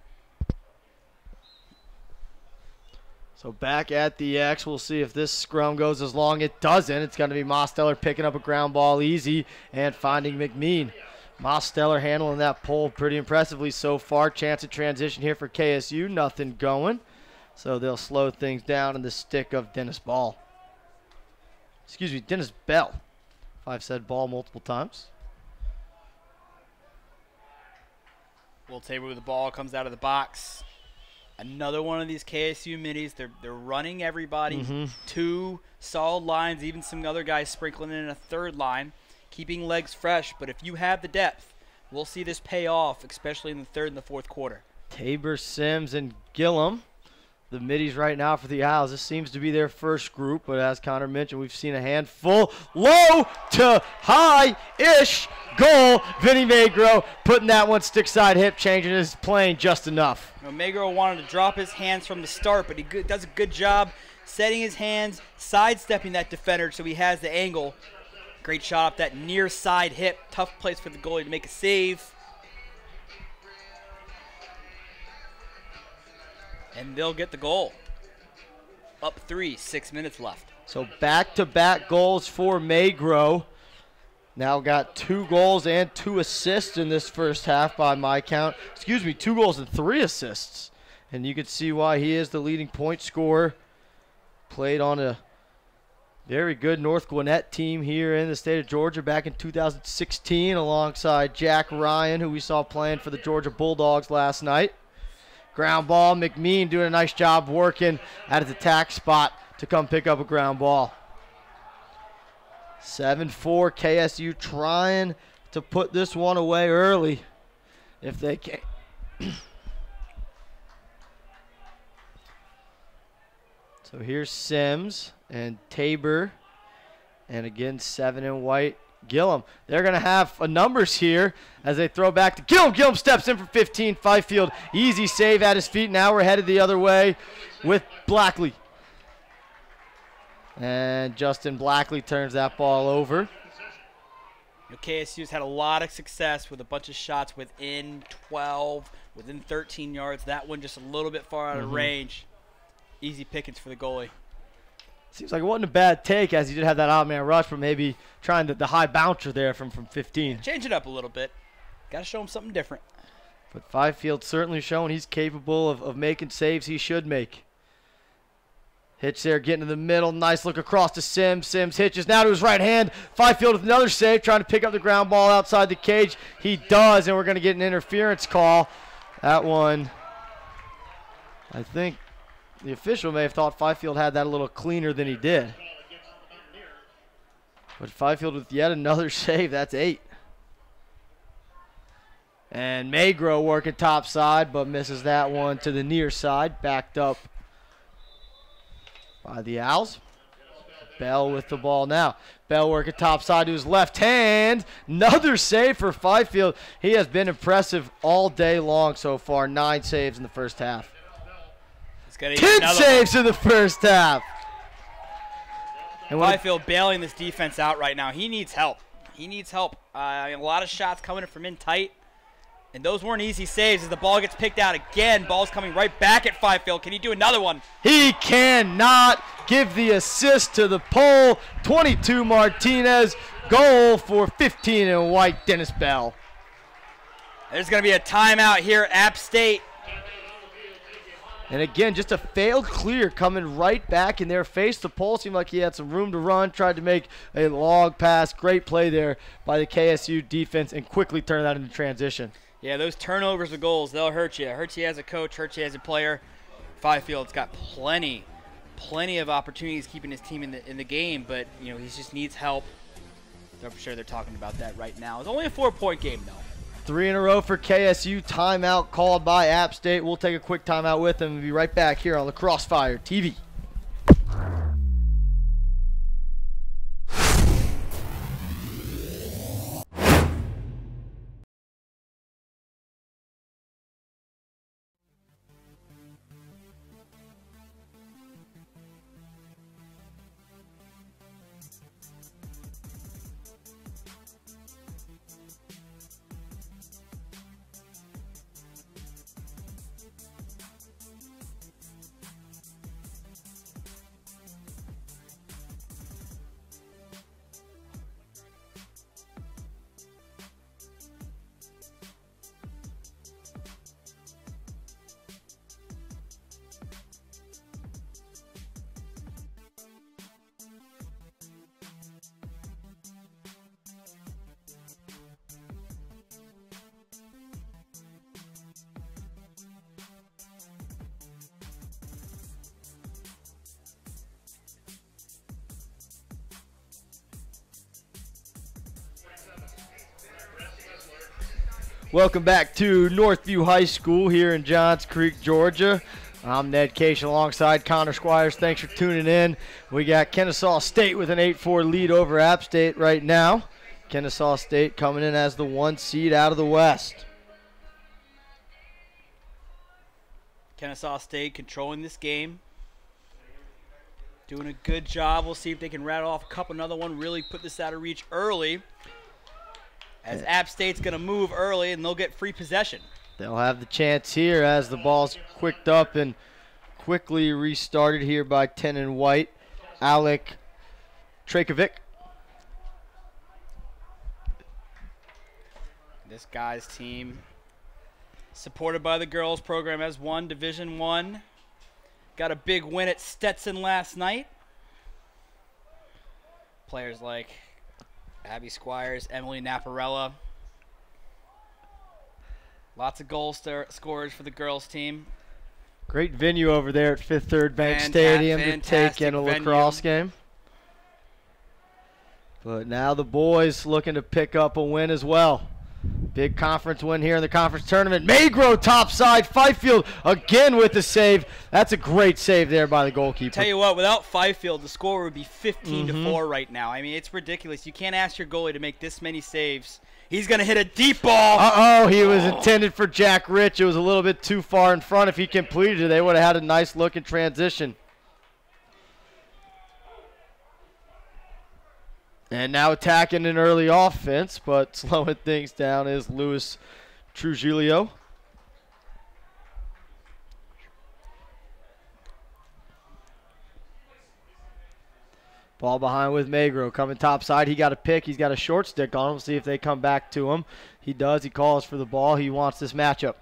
So back at the X, we'll see if this scrum goes as long. It doesn't. It's going to be Mosteller picking up a ground ball easy and finding McMean. Mosteller handling that pole pretty impressively so far. Chance of transition here for KSU. Nothing going. So they'll slow things down in the stick of Dennis Ball. Excuse me, Dennis Bell. I've said ball multiple times. Will Tabor with the ball, comes out of the box. Another one of these KSU minis. They're running everybody. 2 solid lines, even some other guys sprinkling in a third line, keeping legs fresh. But if you have the depth, we'll see this pay off, especially in the third and the fourth quarter. Tabor, Sims, and Gillum. The middies right now for the Owls. This seems to be their first group, but as Connor mentioned, we've seen a handful. Low to high-ish goal. Vinny Magro putting that one stick side hip, changing his plane just enough. Magro wanted to drop his hands from the start, but he does a good job setting his hands, sidestepping that defender so he has the angle. Great shot up that near side hip. Tough place for the goalie to make a save. And they'll get the goal. Up 3, 6 minutes left. So back-to-back goals for Magro. Now got 2 goals and 2 assists in this first half by my count. Excuse me, 2 goals and 3 assists. And you can see why he is the leading point scorer. Played on a very good North Gwinnett team here in the state of Georgia back in 2016 alongside Jack Ryan, who we saw playing for the Georgia Bulldogs last night. Ground ball, McMean doing a nice job working at his attack spot to come pick up a ground ball. 7-4 KSU trying to put this one away early if they can. So here's Sims and Tabor, and again 7 in white. Gillum. They're going to have numbers here as they throw back to Gillum. Gillum steps in for 15. Fifield, easy save at his feet. Now we're headed the other way with Blackley. And Justin Blackley turns that ball over. KSU's had a lot of success with a bunch of shots within 12, within 13 yards. That one just a little bit far out of range. Easy pickings for the goalie. Seems like it wasn't a bad take as he did have that odd man rush, but maybe trying the high bouncer there from 15. Change it up a little bit. Got to show him something different. But Fifield certainly showing he's capable of making saves he should make. Hitch there, getting in the middle. Nice look across to Sims. Sims hitches now to his right hand. Fifield with another save, trying to pick up the ground ball outside the cage. He does, and we're going to get an interference call. That one, I think the official may have thought Fifield had that a little cleaner than he did. But Fifield with yet another save. That's 8. And Magro working top side, but misses that one to the near side. Backed up by the Owls. Bell with the ball now. Bell working top side to his left hand. Another save for Fifield. He has been impressive all day long so far. 9 saves in the first half. 10 saves in the first half. And Fifield bailing this defense out right now. He needs help. He needs help. A lot of shots coming from in tight. And those weren't easy saves as the ball gets picked out again. Ball's coming right back at Fifield. Can he do another one? He cannot give the assist to the pole. 22 Martinez. Goal for 15 in white, Dennis Bell. There's going to be a timeout here at App State. And again, just a failed clear coming right back in their face. The pole seemed like he had some room to run, tried to make a long pass. Great play there by the KSU defense and quickly turned that into transition. Yeah, those turnovers of goals, they'll hurt you. Hurt you as a coach, hurt you as a player. Fifield's got plenty of opportunities keeping his team in the game, but he just needs help. I'm sure they're talking about that right now. It's only a 4-point game, though. 3 in a row for KSU. Timeout called by App State. We'll take a quick timeout with them and be right back here on Lacrosse Fire TV. Welcome back to Northview High School here in Johns Creek, Georgia. I'm Ned Case alongside Connor Squires. Thanks for tuning in. We got Kennesaw State with an 8-4 lead over App State right now. Kennesaw State coming in as the 1 seed out of the West. Kennesaw State controlling this game. Doing a good job. We'll see if they can rattle off another one, really put this out of reach early. As App State's going to move early, and they'll get free possession. They'll have the chance here as the ball's quicked up and quickly restarted here by 10 and white. Alec Trakovic. This guy's team, supported by the girls program, has won Division I. Got a big win at Stetson last night. Players like Abby Squires, Emily Naparella. Lots of goal scorers for the girls team. Great venue over there at Fifth Third Bank Stadium to take in a lacrosse game. But now the boys looking to pick up a win as well. Big conference win here in the conference tournament. Magro topside. Fifield again with the save. That's a great save there by the goalkeeper. Tell you what, without Fifield, the score would be 15-4 right now. I mean, it's ridiculous. You can't ask your goalie to make this many saves. He's going to hit a deep ball. Uh-oh, he was intended for Jack Rich. It was a little bit too far in front. If he completed it, they would have had a nice look in transition. And now attacking an early offense, but slowing things down is Luis Trujillo. Ball behind with Magro. Coming topside. He got a pick. He's got a short stick on him. See if they come back to him. He does. He calls for the ball. He wants this matchup.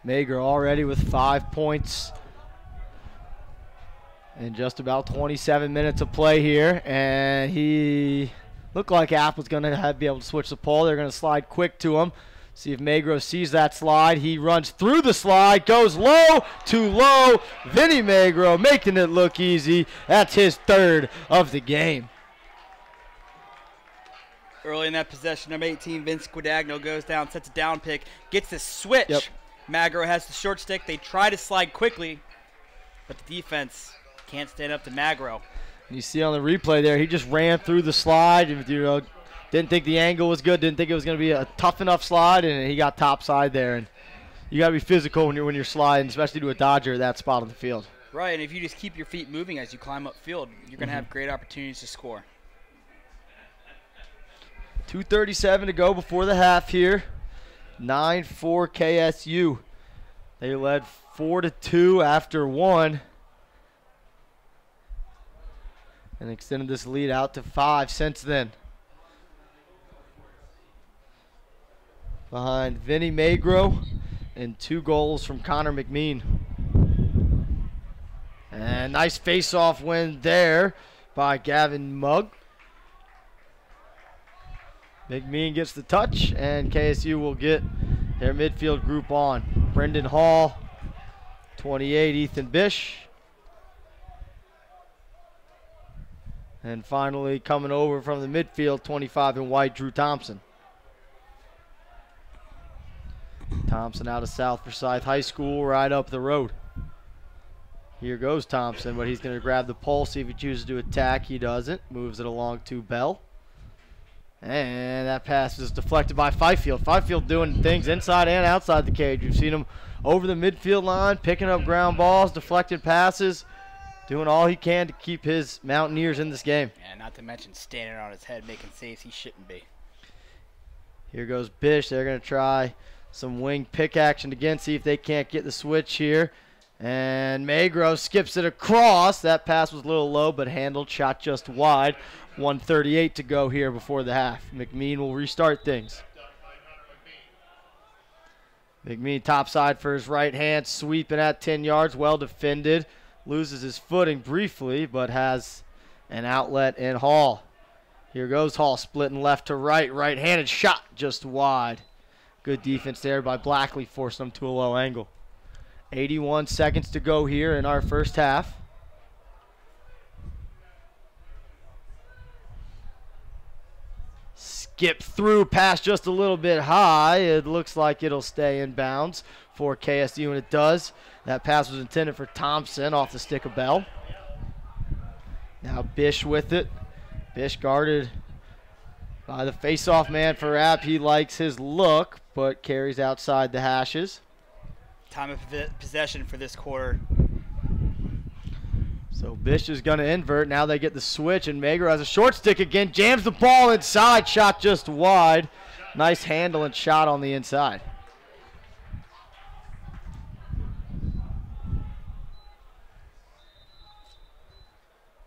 Magro already with 5 points in just about 27 minutes of play here, and he looked like App was going to be able to switch the pole. They're going to slide quick to him. See if Magro sees that slide. He runs through the slide, goes low to low. Vinny Magro making it look easy. That's his 3rd of the game. Early in that possession, number 18, Vince Guadagno goes down, sets a down pick, gets the switch. Yep. Magro has the short stick. They try to slide quickly, but the defense can't stand up to Magro. You see on the replay there, he just ran through the slide. Didn't think the angle was good. Didn't think it was going to be a tough enough slide, and he got topside there. And you got to be physical when you're sliding, especially to a dodger at that spot on the field. Right, and if you just keep your feet moving as you climb up field, you're going to have great opportunities to score. 2:37 to go before the half here. 9-4 KSU. They led 4-2 after 1. And extended this lead out to 5 since then. behind Vinny Magro, and 2 goals from Connor McMean. And nice face-off win there by Gavin Mugg. McMean gets the touch, and KSU will get their midfield group on. Brendan Hall, 28, Ethan Bish. And finally coming over from the midfield, 25 in white, Drew Thompson. Thompson out of South Forsyth High School, right up the road. Here goes Thompson, but he's going to grab the pole, see if he chooses to attack. He doesn't. Moves it along to Bell. And that pass is deflected by Fifield. Fifield doing things inside and outside the cage. You've seen him over the midfield line, picking up ground balls, deflecting passes, doing all he can to keep his Mountaineers in this game. Yeah, not to mention standing on his head, making saves he shouldn't be. Here goes Bish. They're going to try some wing pick action again, see if they can't get the switch here. And Magro skips it across. That pass was a little low, but handled, shot just wide. 1:38 to go here before the half. McMean will restart things. McMean topside for his right hand, sweeping at 10 yards, well defended. Loses his footing briefly, but has an outlet in Hall. Here goes Hall, splitting left to right, right-handed shot just wide. Good defense there by Blackley, forcing him to a low angle. 81 seconds to go here in our first half. Skip through, pass just a little bit high. It looks like it'll stay in bounds for KSU, and it does. That pass was intended for Thompson off the stick of Bell. Now Bish with it. Bish guarded by the face-off man for App. He likes his look, but carries outside the hashes. Time of possession for this quarter. So Bish is going to invert. Now they get the switch, and Magro has a short stick again. Jams the ball inside. Shot just wide. Nice handle and shot on the inside.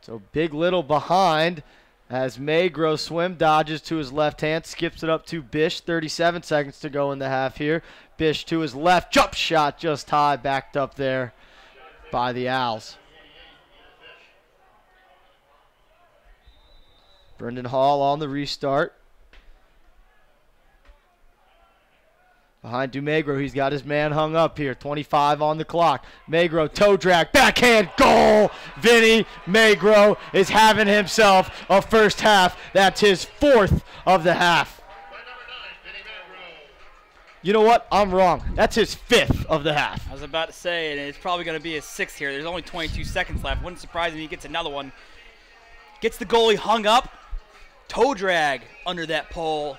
So Big Little behind as Magro swim dodges to his left hand, skips it up to Bish. 37 seconds to go in the half here. Bish to his left, jump shot just high, backed up there by the Owls. Brendan Hall on the restart. Behind Dumagro, he's got his man hung up here. 25 on the clock. Magro, toe drag, backhand, goal! Vinny Magro is having himself a first half. That's his 4th of the half. You know what? I'm wrong. That's his 5th of the half. I was about to say, and it's probably going to be his 6th here. There's only 22 seconds left. Wouldn't surprise me if he gets another one. Gets the goalie hung up. Toe drag under that pole.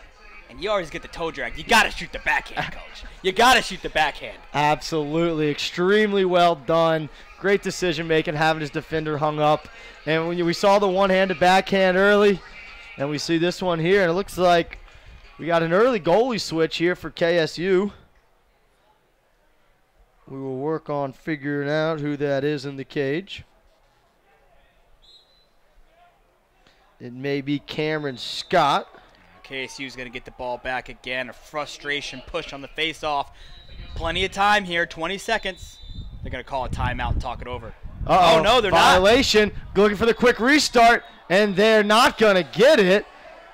And you always get the toe drag. You got to shoot the backhand, coach. You got to shoot the backhand. Absolutely. Extremely well done. Great decision making, having his defender hung up. And when we saw the one-handed backhand early, and we see this one here, and it looks like we got an early goalie switch here for KSU. We will work on figuring out who that is in the cage. It may be Cameron Scott. KSU is going to get the ball back again. A frustration push on the face-off. Plenty of time here, 20 seconds. They're going to call a timeout and talk it over. Uh-oh. Oh, no, they're Violation. not. Looking for the quick restart, and they're not going to get it.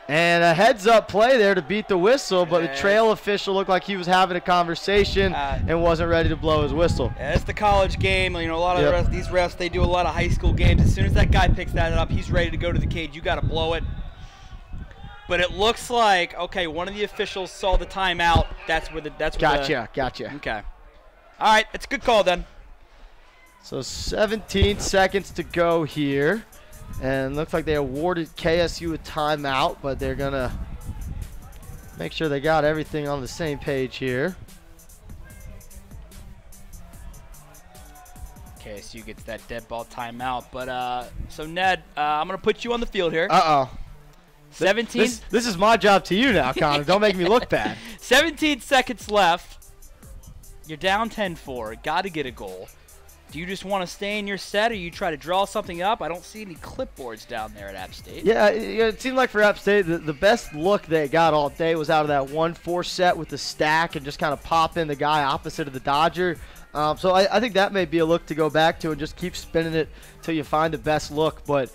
And a heads-up play there to beat the whistle, but the trail official looked like he was having a conversation and wasn't ready to blow his whistle. Yeah, it's the college game. You know, a lot of these refs, they do a lot of high school games. As soon as that guy picks that up, he's ready to go to the cage. You got to blow it. But it looks like, okay, one of the officials saw the timeout. Gotcha. Okay. All right, it's a good call then. So 17 seconds to go here. And looks like they awarded KSU a timeout, but they're going to make sure they got everything on the same page here. KSU gets that dead ball timeout. But, so, Ned, I'm going to put you on the field here. Uh-oh. 17. This is my job to you now, Connor. Don't make me look bad. 17 seconds left. You're down 10-4. Got to get a goal. Do you just want to stay in your set, or you try to draw something up? I don't see any clipboards down there at App State. Yeah, it seemed like for App State, the best look they got all day was out of that 1-4 set with the stack and just kind of pop in the guy opposite of the Dodger. So I think that may be a look to go back to and just keep spinning it till you find the best look. But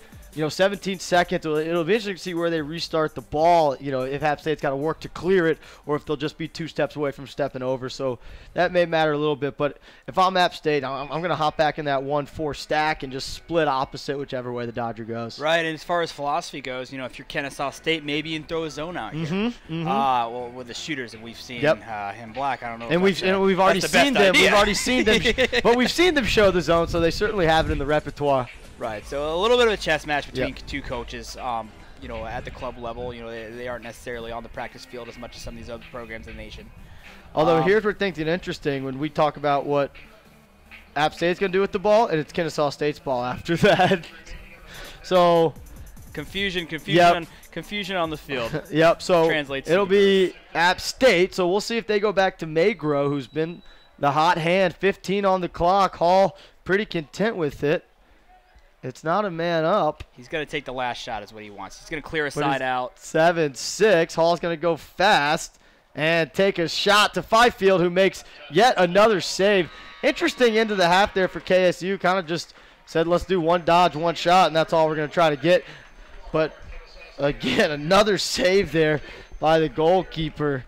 17 seconds, it'll be interesting to see where they restart the ball, if App State's got to work to clear it or if they'll just be 2 steps away from stepping over. So that may matter a little bit. But if I'm App State, I'm going to hop back in that 1-4 stack and just split opposite whichever way the Dodger goes. Right, and as far as philosophy goes, if you're Kennesaw State, maybe you can throw a zone out here. Well, with the shooters that we've seen, him Black, I don't know. And we've already seen them. We've already seen them, but we've seen them show the zone, so they certainly have it in the repertoire. Right, so a little bit of a chess match between 2 coaches, at the club level. They aren't necessarily on the practice field as much as some of these other programs in the nation. Although here's where things get interesting when we talk about what App State's going to do with the ball, and it's Kennesaw State's ball after that. So confusion on the field. Yep, so translates it'll be App State, so we'll see if they go back to Magro, who's been the hot hand, 15 on the clock. Hall pretty content with it. It's not a man up. He's going to take the last shot is what he wants. He's going to clear a side out. 7-6. Hall's going to go fast and take a shot to Fifield, who makes yet another save. Interesting into the half there for KSU. Kind of just said, let's do 1 dodge, 1 shot, and that's all we're going to try to get. But, again, another save there by the goalkeeper.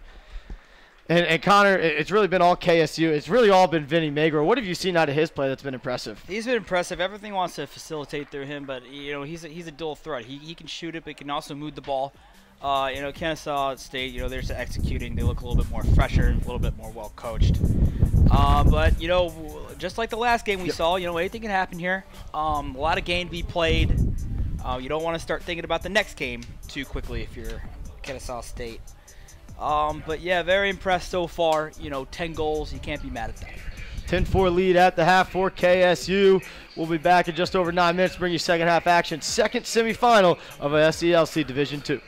And Connor, it's really been all KSU. It's really all been Vinny Magro. What have you seen out of his play that's been impressive? He's been impressive. Everything wants to facilitate through him, but he's a dual threat. He can shoot it, but he can also move the ball. Kennesaw State, they're just executing. They look a little bit more fresher, a little bit more well coached. But just like the last game we saw, anything can happen here. A lot of game to be played. You don't want to start thinking about the next game too quickly if you're Kennesaw State. But yeah, very impressed so far. 10 goals, you can't be mad at that. 10-4 lead at the half for KSU. We'll be back in just over 9 minutes to bring you second half action. Second semifinal of a SELC Division II.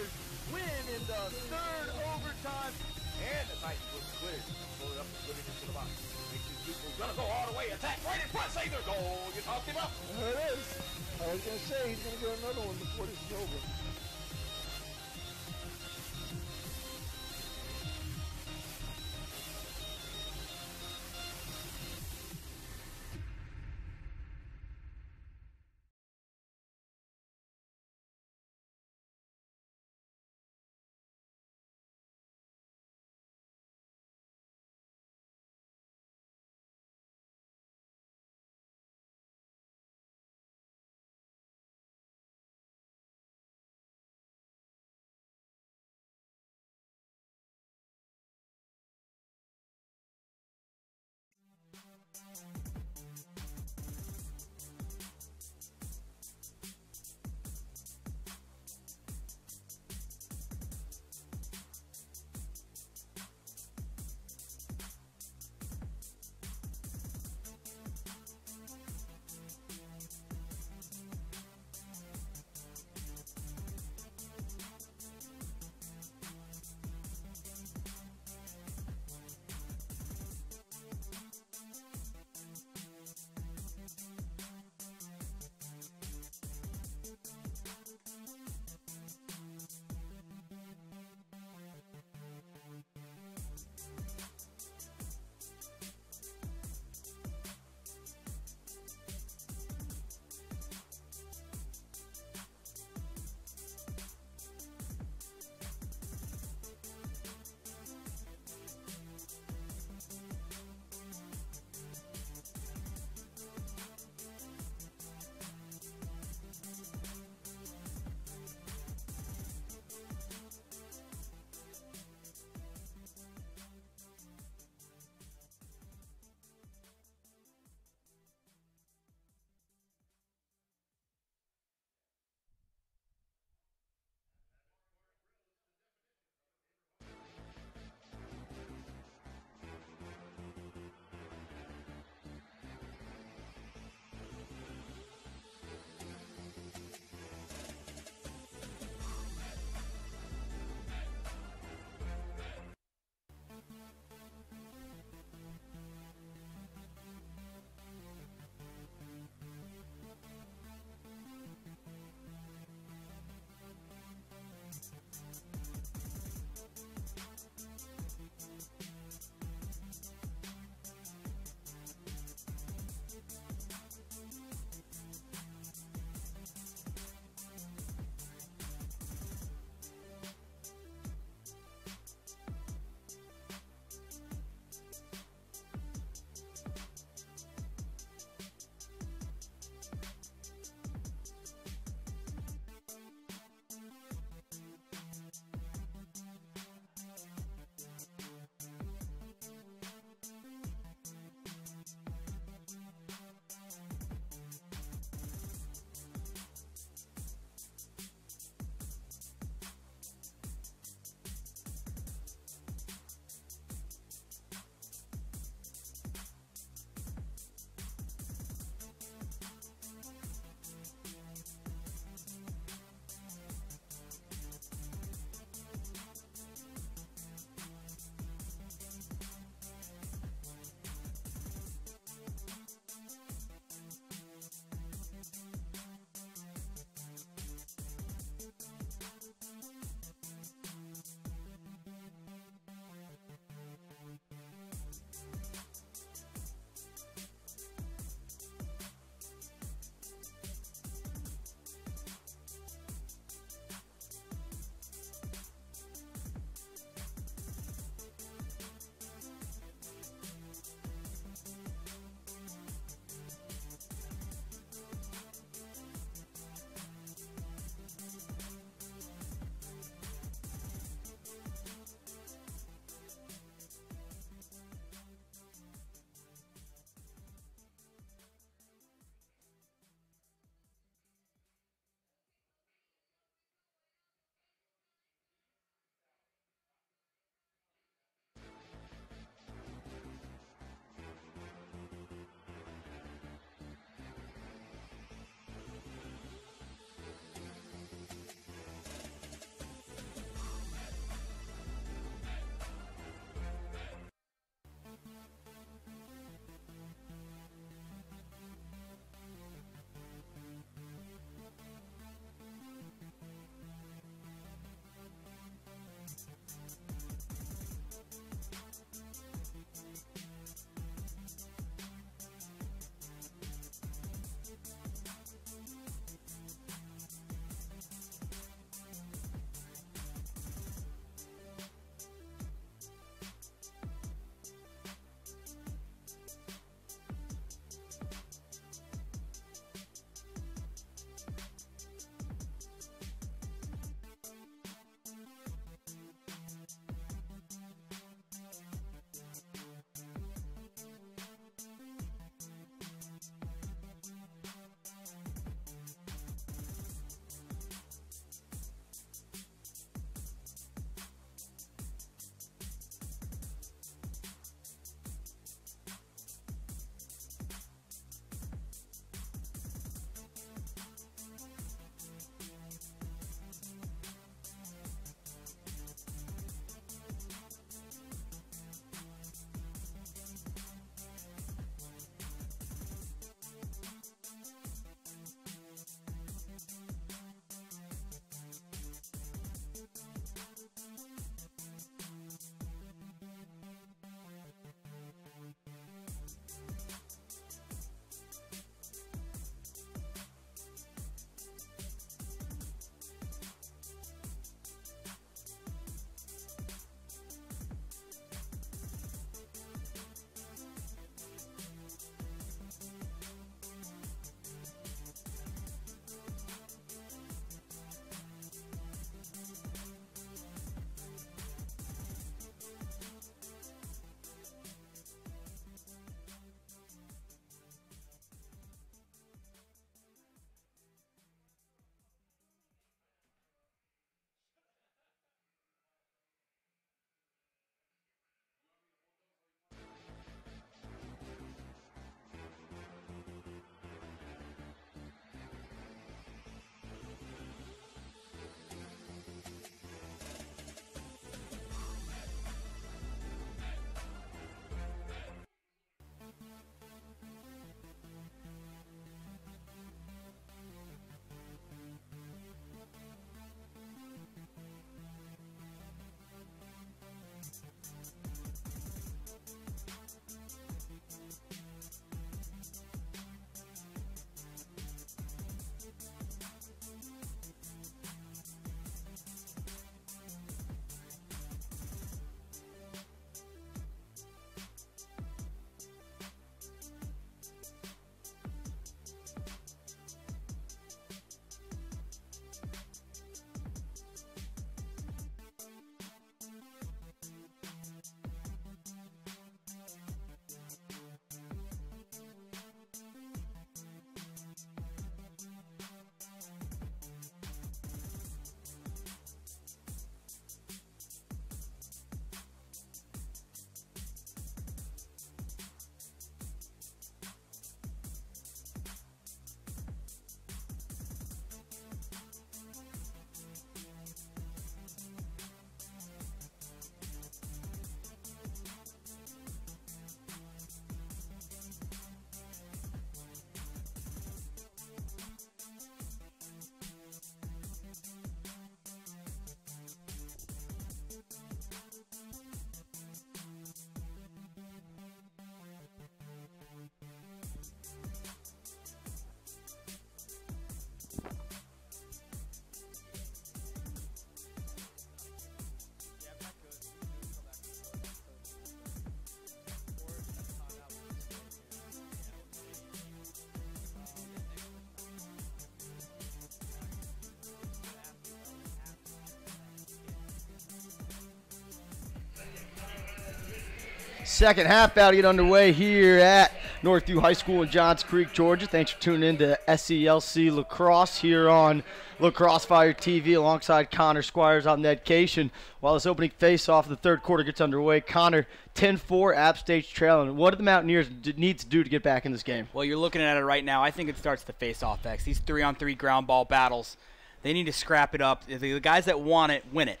Second half about to get underway here at Northview High School in Johns Creek, Georgia. Thanks for tuning in to SELC Lacrosse here on Lacrosse Fire TV alongside Connor Squires on Ned Cation. While this opening face-off of the third quarter gets underway, Connor, 10-4, App State's trailing. What do the Mountaineers need to do to get back in this game? Well, you're looking at it right now. I think it starts the face-off X. These 3-on-3 ground ball battles, they need to scrap it up. The guys that want it, win it.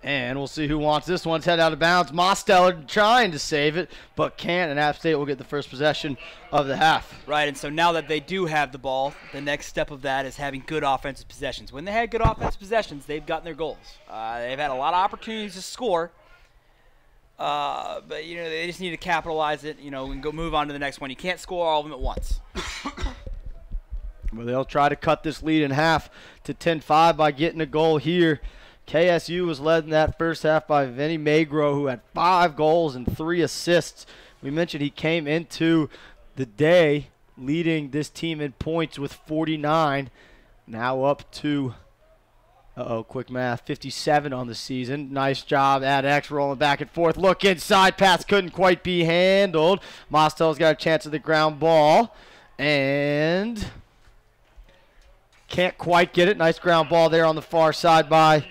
And we'll see who wants this one. It's head out of bounds. Mosteller trying to save it, but can't, and App State will get the first possession of the half. Right, and so now that they do have the ball, the next step of that is having good offensive possessions. When they had good offensive possessions, they've gotten their goals. They've had a lot of opportunities to score, but they just need to capitalize it, and go move on to the next one. You can't score all of them at once. Well, they'll try to cut this lead in half to 10-5 by getting a goal here. KSU was led in that first half by Vinny Magro, who had 5 goals and 3 assists. We mentioned he came into the day leading this team in points with 49. Now up to, quick math, 57 on the season. Nice job, Adex rolling back and forth. Look inside, pass couldn't quite be handled. Mostell's got a chance at the ground ball. And can't quite get it. Nice ground ball there on the far side by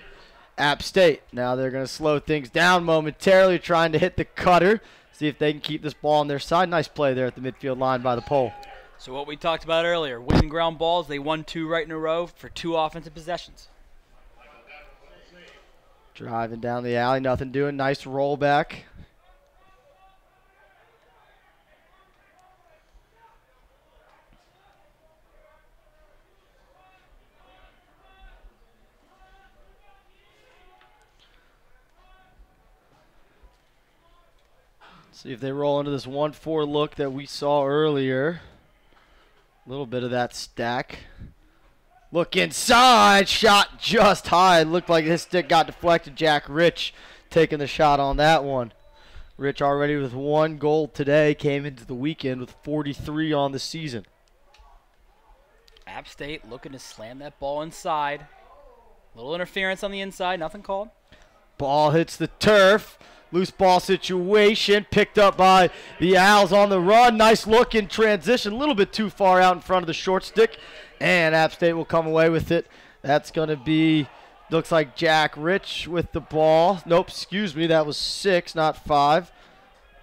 App State. Now they're going to slow things down momentarily, trying to hit the cutter, see if they can keep this ball on their side. Nice play there at the midfield line by the pole. So what we talked about earlier, winning ground balls, they won 2 right in a row for 2 offensive possessions. Driving down the alley, nothing doing. Nice rollback. See if they roll into this 1-4 look that we saw earlier. A little bit of that stack. Look inside. Shot just high. It looked like his stick got deflected. Jack Rich taking the shot on that one. Rich already with 1 goal today. Came into the weekend with 43 on the season. App State looking to slam that ball inside. Little interference on the inside. Nothing called. Ball hits the turf. Loose ball situation, picked up by the Owls on the run. Nice look in transition, a little bit too far out in front of the short stick, and App State will come away with it. That's going to be, looks like Jack Rich with the ball. Nope, excuse me, that was 6, not 5.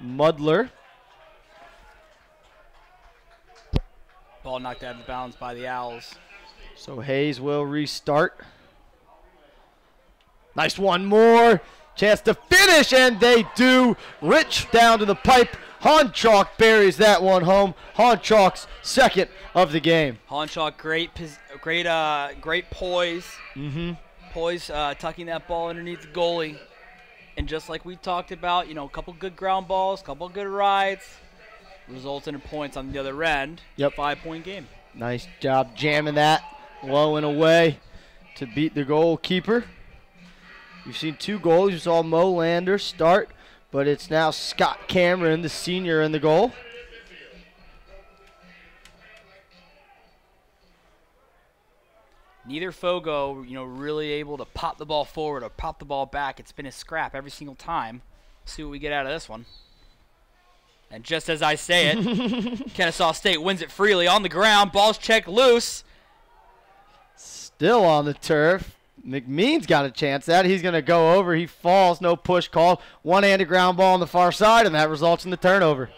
Mudler. Ball knocked out of bounds by the Owls. So Hayes will restart. Nice one more. Chance to finish, and they do. Rich down to the pipe. Honchak buries that one home. Honchak's second of the game. Honchak, great poise. Poise, tucking that ball underneath the goalie. And just like we talked about, a couple good ground balls, couple good rides, results in points on the other end. Yep. 5-point game. Nice job jamming that low and away to beat the goalkeeper. You've seen 2 goals. You saw Mo Lander start, but it's now Scott Cameron, the senior, in the goal. Neither Fogo, really able to pop the ball forward or pop the ball back. It's been a scrap every single time. See what we get out of this one. And just as I say it, Kennesaw State wins it freely on the ground. Ball's checked loose. Still on the turf. McMean's got a chance at it. He's going to go over. He falls. No push called. One-handed ground ball on the far side, and that results in the turnover.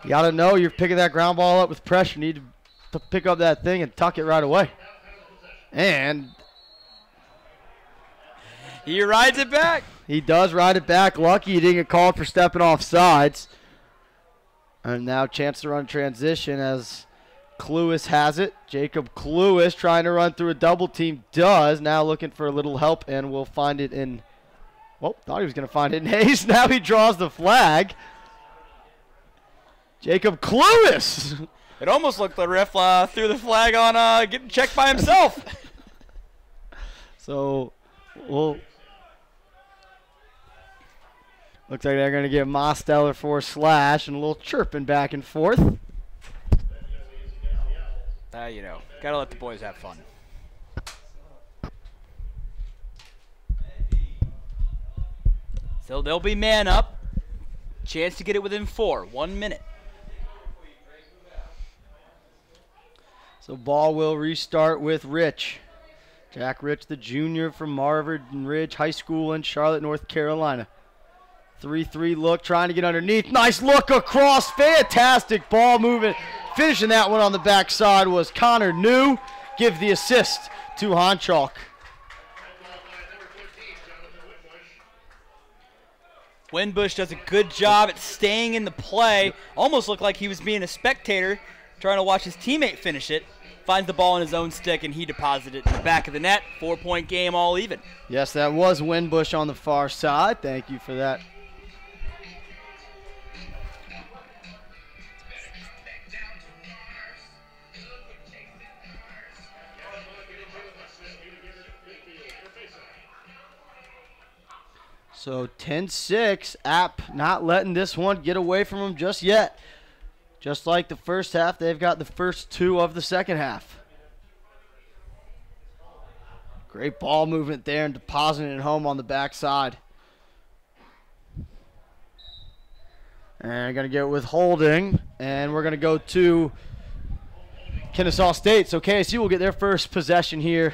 You got to know you're picking that ground ball up with pressure. You need to pick up that thing and tuck it right away. And he rides it back. He does ride it back. Lucky he didn't get called for stepping off sides. And now chance to run transition as Cluis has it. Jacob Cluis trying to run through a double team. Does. Now looking for a little help, and we'll find it in, well, thought he was going to find it in Hayes. Now he draws the flag. Jacob Cluis. It almost looked like the ref threw the flag on getting checked by himself. So, looks like they're going to give Mosteller for a slash and a little chirping back and forth. Gotta let the boys have fun. So they'll be man up. chance to get it within 4. 1 minute. So ball will restart with Rich. Jack Rich, the junior from Marvin Ridge High School in Charlotte, North Carolina. 3-3 look, trying to get underneath. Nice look across. Fantastic ball movement. Finishing that one on the backside was Connor New. Give the assist to Honchuk. Winbush does a good job at staying in the play. Almost looked like he was being a spectator, trying to watch his teammate finish it. Finds the ball in his own stick, and he deposited it in the back of the net. 4-point game, all even. Yes, that was Winbush on the far side. Thank you for that. So 10-6, App not letting this one get away from them just yet. Just like the first half, they've got the first 2 of the second half. Great ball movement there and depositing it home on the backside. And going to get with holding, and we're going to go to Kennesaw State. So KSU will get their first possession here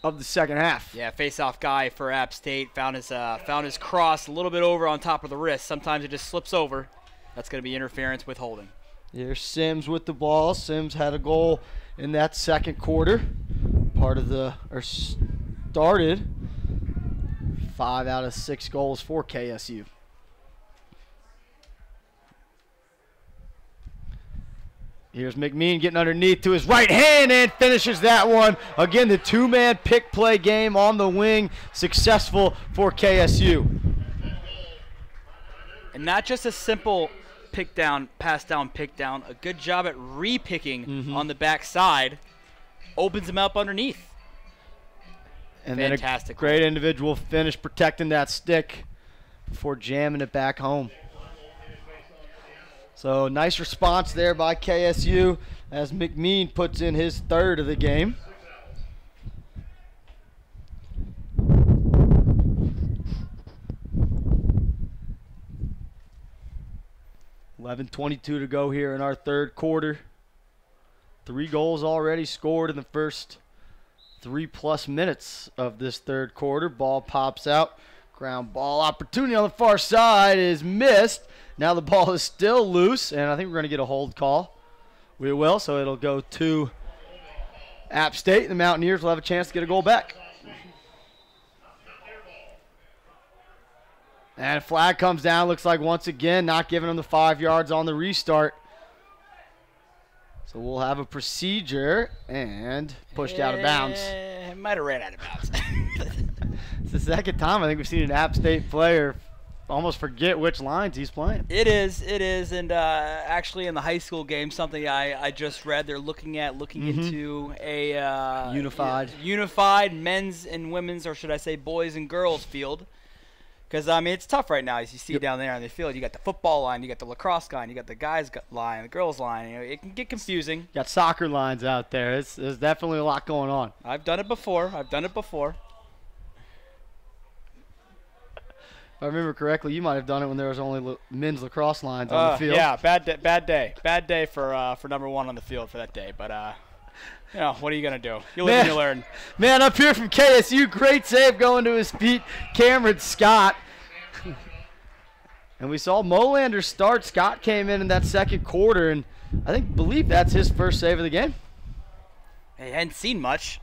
of the second half. Yeah, face-off guy for App State found his cross a little bit over on top of the wrist. Sometimes it just slips over. That's going to be interference with holding. Here's Sims with the ball. Sims had a goal in that second quarter. Started 5 out of 6 goals for KSU. Here's McMean getting underneath to his right hand and finishes that one. Again, the 2-man pick play game on the wing, successful for KSU. And not just a simple pick down, pass down, pick down. A good job at re-picking on the backside. Opens him up underneath. And fantastic. Then a great individual finish protecting that stick before jamming it back home. So nice response there by KSU as McMean puts in his 3rd of the game. .22 to go here in our 3rd quarter. 3 goals already scored in the first 3+ minutes of this 3rd quarter. Ball pops out. Ground ball opportunity on the far side is missed. Now the ball is still loose, and I think we're going to get a hold call. We will, so it'll go to App State. The Mountaineers will have a chance to get a goal back. And a flag comes down. Looks like once again not giving them the 5 yards on the restart. So we'll have a procedure and pushed out of bounds. Might have ran out of bounds. It's the second time I think we've seen an App State player almost forget which lines he's playing. It is, and actually in the high school game, something I just read, they're looking into a unified men's and women's, or should I say boys and girls field. Because, I mean, it's tough right now. As you see down there on the field, you got the football line, you got the lacrosse line, you got the guys line, the girls line. You know, it can get confusing. You got soccer lines out there. There's definitely a lot going on. I've done it before. If I remember correctly, you might have done it when there was only men's lacrosse lines on the field. Yeah, bad day for number 1 on the field for that day. But you know, what are you gonna do? You live and you learn. Man, up here from KSU, great save going to his feet, Cameron Scott. And we saw Molander start. Scott came in that second quarter, and I believe that's his first save of the game. He hadn't seen much.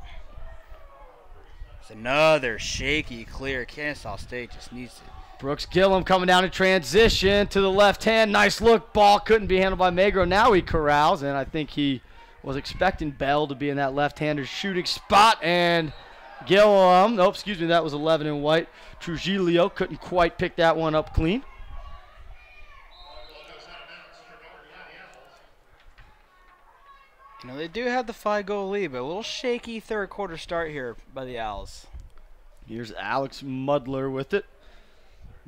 It's another shaky clear. Kennesaw State just needs to. Brooks Gillum coming down in transition to the left hand. Nice look. Ball couldn't be handled by Magro. Now he corrals, and I think he was expecting Bell to be in that left-hander shooting spot. And Gillum, that was 11 in white. Trujillo couldn't quite pick that one up clean. You know, they do have the 5-goal lead, but a little shaky 3rd quarter start here by the Owls. Here's Alex Mudler with it.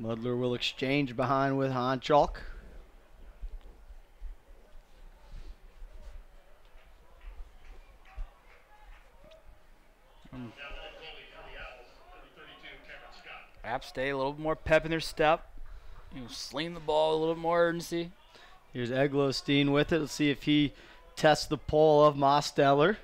Mudler will exchange behind with Honchuk. App State, a little more pep in their step. sling the ball a little bit more urgency. Here's Eggleston with it. Let's see if he tests the pull of Mosteller.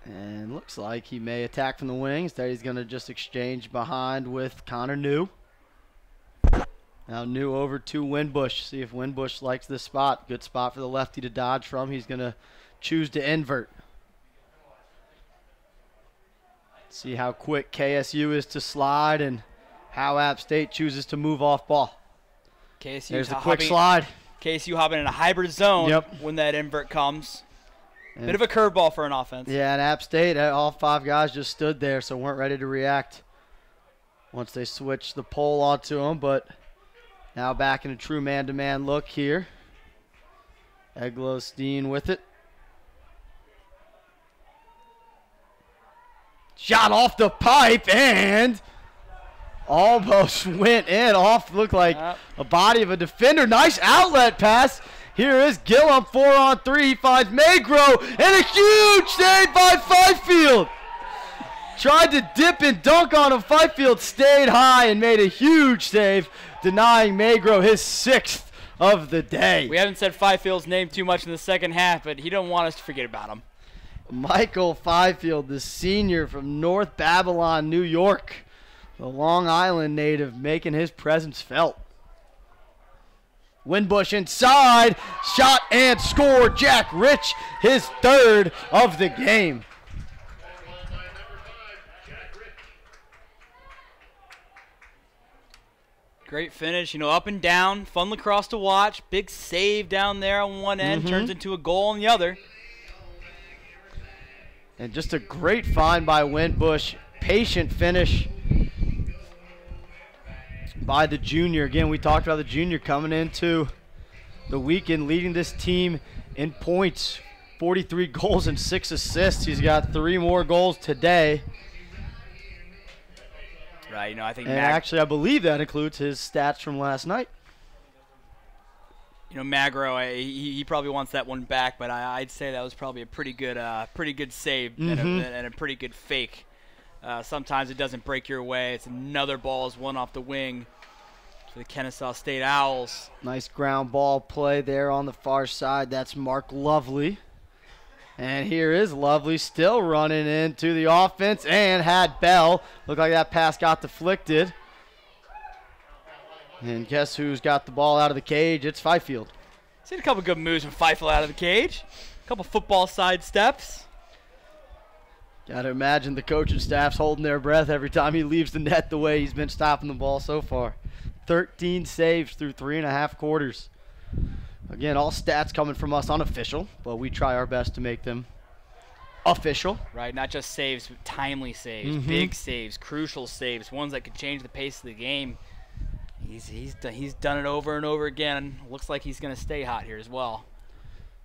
And looks like he may attack from the wings. There he's going to just exchange behind with Connor New. Now New over to Winbush. See if Winbush likes this spot. Good spot for the lefty to dodge from. He's going to choose to invert. See how quick KSU is to slide and how App State chooses to move off ball. There's the quick slide. KSU hopping in a hybrid zone when that invert comes. Bit of a curveball for an offense. Yeah, and App State, all 5 guys just stood there, so weren't ready to react once they switched the pole onto him. But now back in a true man-to-man look here. Eggleston with it. Shot off the pipe and almost went in. Looked like a body of a defender. Nice outlet pass. Here is Gillum, 4-on-3. He finds Magro, and a huge save by Fifield. Tried to dip and dunk on him. Fifield stayed high and made a huge save, denying Magro his 6th of the day. We haven't said Fifield's name too much in the second half, but he don't want us to forget about him. Michael Fifield, the senior from North Babylon, New York, the Long Island native, making his presence felt. Winbush inside, shot and score. Jack Rich, his 3rd of the game. Great finish, up and down, fun lacrosse to watch. Big save down there on one end, turns into a goal on the other. And just a great find by Winbush. Patient finish by the junior. Again, we talked about the junior coming into the weekend, leading this team in points. 43 goals and 6 assists. He's got 3 more goals today. Right, I think. And actually, I believe that includes his stats from last night. Magro, he probably wants that one back, but I'd say that was probably a pretty good save and a pretty good fake. Sometimes it doesn't break your way. It's another ball is one off the wing for the Kennesaw State Owls. Nice ground ball play there on the far side. That's Mark Lovely. And here is Lovely still running into the offense and had Bell. Looked like that pass got deflected. And guess who's got the ball out of the cage? It's Fifield. Seen a couple good moves from Fifield out of the cage. A couple football side steps. Got to imagine the coaching staff's holding their breath every time he leaves the net the way he's been stopping the ball so far. 13 saves through 3.5 quarters. Again, all stats coming from us unofficial, but we try our best to make them official. Right, not just saves, but timely saves, big saves, crucial saves, ones that could change the pace of the game. He's done it over and over again. Looks like he's going to stay hot here as well.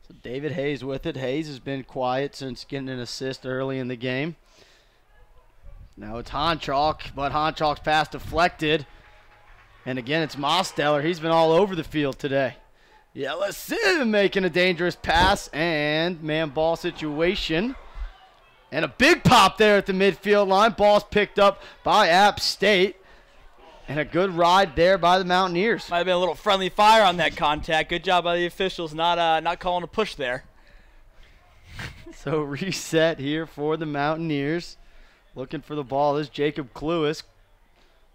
So David Hayes with it. Hayes has been quiet since getting an assist early in the game. Now it's Honchak, but Honchak's pass deflected. And again, it's Mosteller. He's been all over the field today. Yellison making a dangerous pass and man ball situation. And a big pop there at the midfield line. Ball's picked up by App State. And a good ride there by the Mountaineers. Might have been a little friendly fire on that contact. Good job by the officials not calling a push there. So reset here for the Mountaineers. Looking for the ball is Jacob Cluis.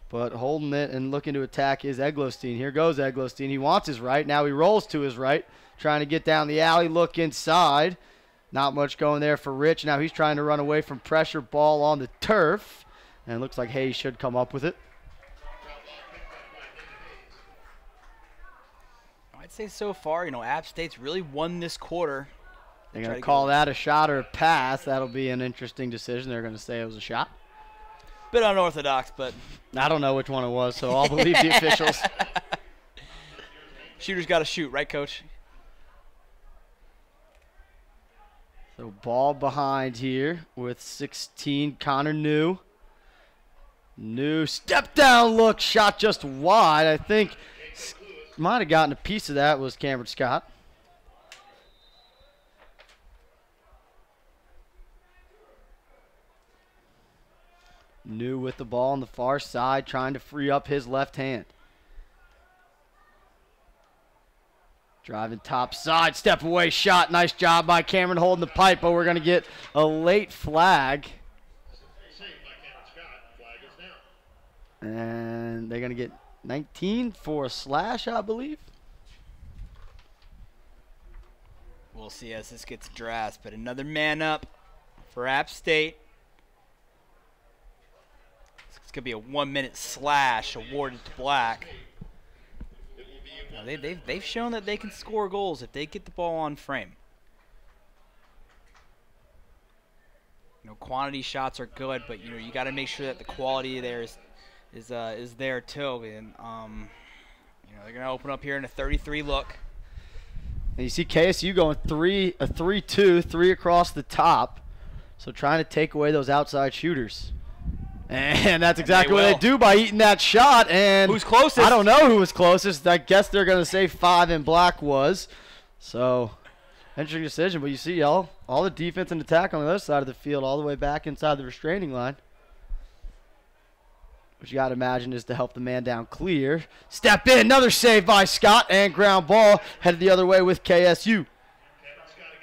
But holding it and looking to attack is Eggleston. Here goes Eggleston. He wants his right. Now he rolls to his right. Trying to get down the alley. Look inside. Not much going there for Rich. Now he's trying to run away from pressure. Ball on the turf. And it looks like Hayes should come up with it. I'd say so far, App State's really won this quarter. They're going to call that a shot or a pass. That'll be an interesting decision. They're going to say it was a shot. Bit unorthodox, but I don't know which one it was, so I'll believe the officials. Shooter's got to shoot, right, Coach? So ball behind here with 16, Connor New. New step down look, shot just wide. I think might have gotten a piece of that was Cameron Scott. New with the ball on the far side, trying to free up his left hand. Driving top side, step away shot. Nice job by Cameron holding the pipe, but we're going to get a late flag. And they're going to get 19 for a slash, I believe. We'll see as this gets addressed, but another man up for App State. It's going to be a 1-minute slash awarded to Black. Now, they've shown that they can score goals if they get the ball on frame. You know, quantity shots are good, but you know you got to make sure that the quality there is there too. And you know they're going to open up here in a 33 look. And you see KSU going a 3-2, 3 across the top. So trying to take away those outside shooters. And that's exactly what they do by eating that shot. And who's closest? I don't know who was closest. I guess they're going to say 5 and Black was. So interesting decision. But you see all the defense and attack on the other side of the field all the way back inside the restraining line. Which you got to imagine is to help the man down clear. Step in, another save by Scott, and ground ball headed the other way with KSU.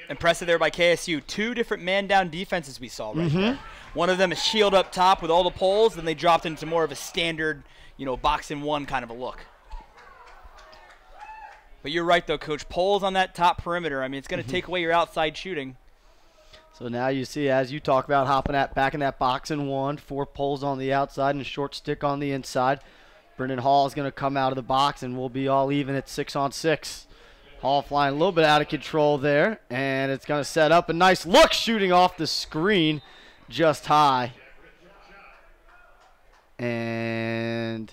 Impressive there by KSU. 2 different man down defenses we saw right there. One of them is shield up top with all the poles, then they dropped into more of a standard, you know, box in one kind of a look. But you're right though, Coach. Poles on that top perimeter. I mean, it's going to take away your outside shooting. So now you see, as you talk about, hopping back in that box and 1, 4 poles on the outside and a short stick on the inside. Brendan Hall is going to come out of the box, and we'll be all even at 6-on-6. Hall flying a little bit out of control there, and it's going to set up a nice look, shooting off the screen just high. And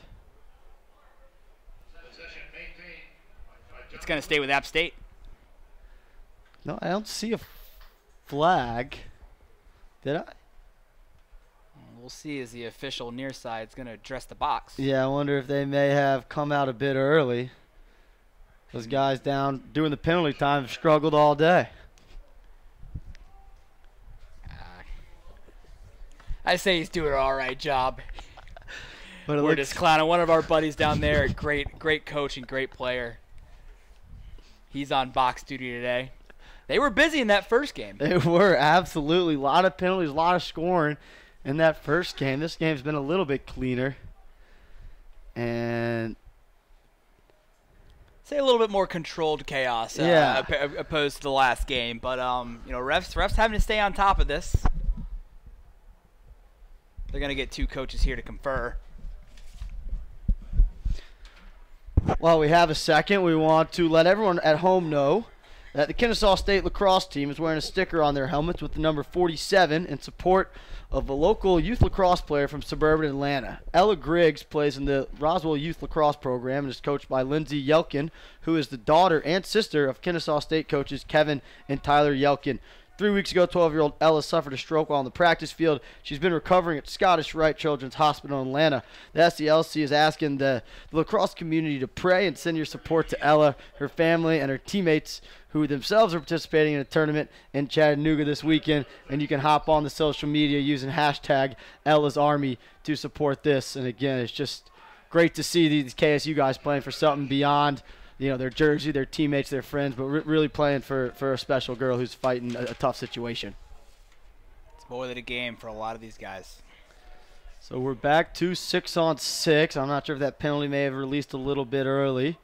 it's going to stay with App State. No, I don't see a flag. Did I? We'll see as the official near side is going to address the box. Yeah, I wonder if they may have come out a bit early. Those guys down doing the penalty time have struggled all day. I say he's doing an all right job. But we're just clowning one of our buddies down there. Great coach and great player. He's on box duty today. They were busy in that first game. They were, absolutely. A lot of penalties, a lot of scoring in that first game. This game's been a little bit cleaner. And say a little bit more controlled chaos opposed to the last game. But, you know, refs having to stay on top of this. They're going to get 2 coaches here to confer. While we have a second, we want to let everyone at home know that the Kennesaw State lacrosse team is wearing a sticker on their helmets with the number 47 in support of a local youth lacrosse player from suburban Atlanta. Ella Griggs plays in the Roswell Youth Lacrosse Program and is coached by Lindsay Yelkin, who is the daughter and sister of Kennesaw State coaches Kevin and Tyler Yelkin. 3 weeks ago, 12-year-old Ella suffered a stroke while on the practice field. She's been recovering at Scottish Rite Children's Hospital in Atlanta. The SELC is asking the lacrosse community to pray and send your support to Ella, her family, and her teammates who themselves are participating in a tournament in Chattanooga this weekend. And you can hop on the social media using hashtag Ella's Army to support this. And again, it's just great to see these KSU guys playing for something beyond, you know, their jersey, their teammates, their friends, but really playing for a special girl who's fighting a tough situation. It's more than a game for a lot of these guys. So we're back to 6-on-6. I'm not sure if that penalty may have released a little bit early,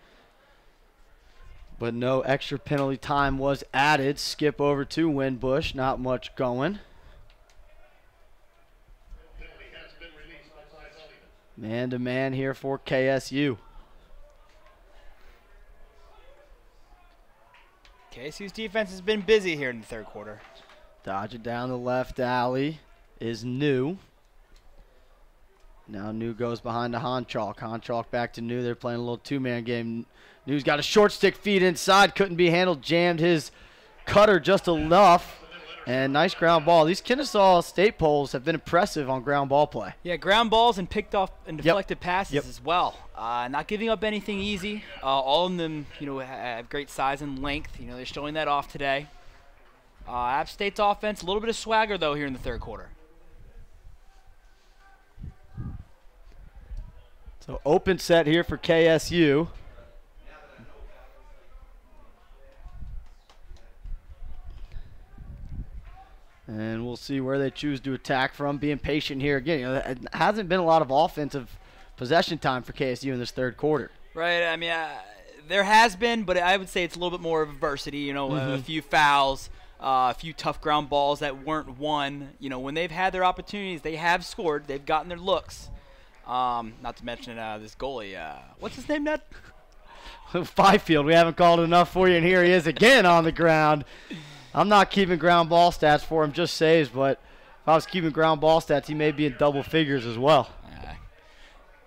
but no extra penalty time was added. Skip over to Winbush. Not much going. Man-to-man here for KSU. KSU's defense has been busy here in the third quarter. Dodge it down the left alley is New. Now New goes behind to Honchalk. Honchalk back to New. They're playing a little 2-man game. New's got a short stick feed inside. Couldn't be handled. Jammed his cutter just enough. And nice ground ball. These Kennesaw State poles have been impressive on ground ball play. Yeah, ground balls and picked off and deflected passes as well. Not giving up anything easy. All of them, you know, have great size and length. You know, they're showing that off today. App State's offense, a little bit of swagger though here in the third quarter. So open set here for KSU. And we'll see where they choose to attack from. Being patient here again. You know, it hasn't been a lot of offensive possession time for KSU in this third quarter. Right. I mean, there has been, but I would say it's a little bit more of adversity. You know, a few fouls, a few tough ground balls that weren't won. You know, when they've had their opportunities, they have scored. They've gotten their looks. Not to mention this goalie. What's his name, Ned? Fifield. We haven't called enough for you, and here he is again on the ground. I'm not keeping ground ball stats for him, just saves, but if I was keeping ground ball stats, he may be in double figures as well.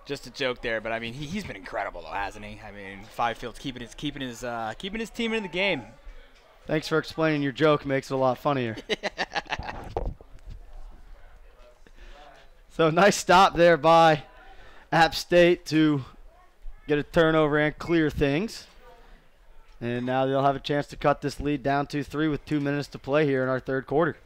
Just a joke there, but I mean he's been incredible though, hasn't he? I mean Fifield's keeping his team in the game. Thanks for explaining your joke. Makes it a lot funnier. So nice stop there by App State to get a turnover and clear things. And now they'll have a chance to cut this lead down to 3 with 2 minutes to play here in our third quarter.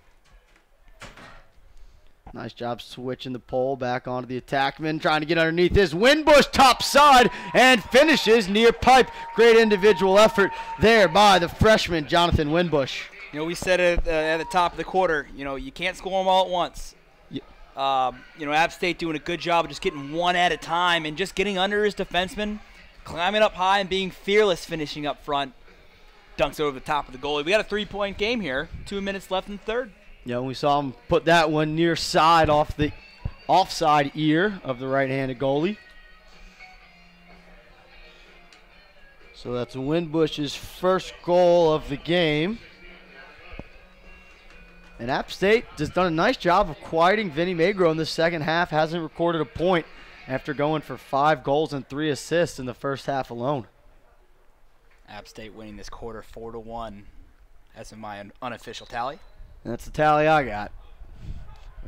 Nice job switching the pole back onto the attackman, trying to get underneath his Winbush top side and finishes near pipe. Great individual effort there by the freshman, Jonathan Winbush. You know, we said it at the top of the quarter, you know, you can't score them all at once. Yeah. You know, App State doing a good job of just getting one at a time and just getting under his defenseman, climbing up high and being fearless finishing up front. Dunks over the top of the goalie. We got a 3-point game here. 2 minutes left in the third. Yeah, we saw him put that one near side off the offside ear of the right-handed goalie. So that's Winbush's first goal of the game. And App State has done a nice job of quieting Vinny Magro in the second half. Hasn't recorded a point after going for 5 goals and 3 assists in the first half alone. App State winning this quarter 4-1. That's in my unofficial tally. That's the tally I got.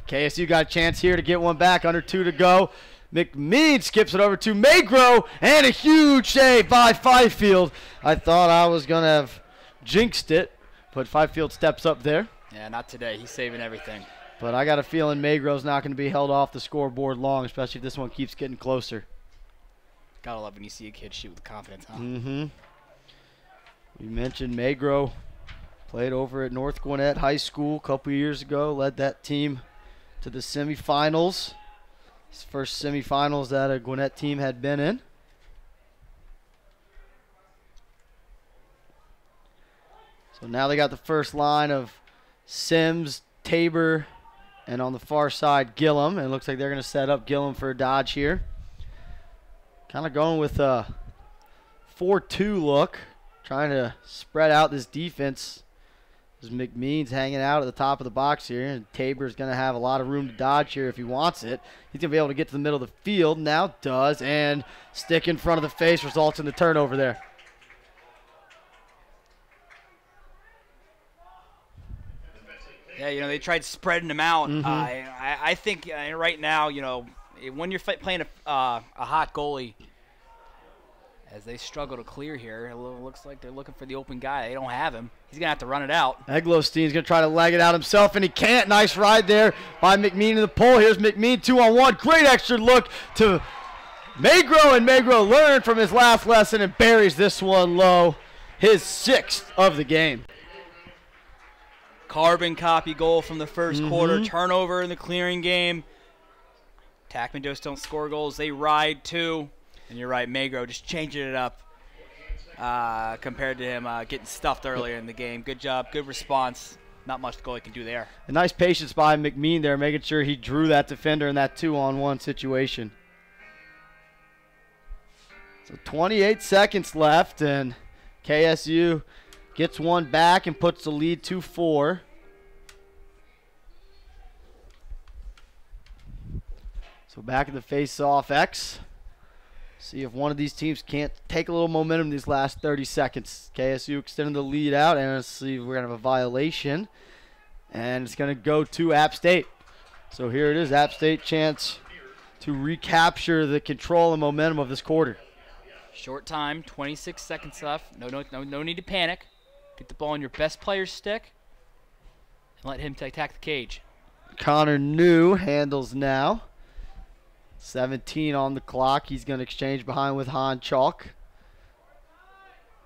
KSU got a chance here to get one back. Under 2 to go. McMean skips it over to Magro, and a huge save by Fifield. I thought I was going to have jinxed it, but Fifield steps up there. Yeah, not today. He's saving everything. But I got a feeling Magro's not going to be held off the scoreboard long, especially if this one keeps getting closer. Gotta love when you see a kid shoot with confidence, huh? We mentioned Magro played over at North Gwinnett High School a couple years ago, led that team to the semifinals. His first semifinals that a Gwinnett team had been in. So now they got the first line of Sims, Tabor, and on the far side, Gillum. And it looks like they're going to set up Gillum for a dodge here. Kind of going with a 4-2 look, trying to spread out this defense. As McMean's hanging out at the top of the box here, and Tabor's going to have a lot of room to dodge here if he wants it. He's going to be able to get to the middle of the field. Now does, and stick in front of the face results in the turnover there. Yeah, you know, they tried spreading him out. I think right now, you know, when you're playing a hot goalie, as they struggle to clear here, it looks like they're looking for the open guy. They don't have him. He's going to have to run it out. Eglostein's going to try to leg it out himself, and he can't. Nice ride there by McMean in the pole. Here's McMean 2-on-1. Great extra look to Magro, and Magro learned from his last lesson and buries this one low. His 6th of the game. Carbon copy goal from the first quarter. Turnover in the clearing game. Tackman just don't score goals. They ride 2. And you're right, Magro just changing it up compared to him getting stuffed earlier in the game. Good job, good response. Not much the goalie can do there. A nice patience by McMean there, making sure he drew that defender in that 2-on-1 situation. So 28 seconds left, and KSU gets one back and puts the lead 2-4. So back at the face-off X. See if one of these teams can't take a little momentum these last 30 seconds. KSU extending the lead out, and let's see if we're going to have a violation. And it's going to go to App State. So here it is, App State chance to recapture the control and momentum of this quarter. Short time, 26 seconds left. No need to panic. Get the ball in your best player's stick and let him attack the cage. Connor New handles now. 17 on the clock. He's going to exchange behind with Han Chalk.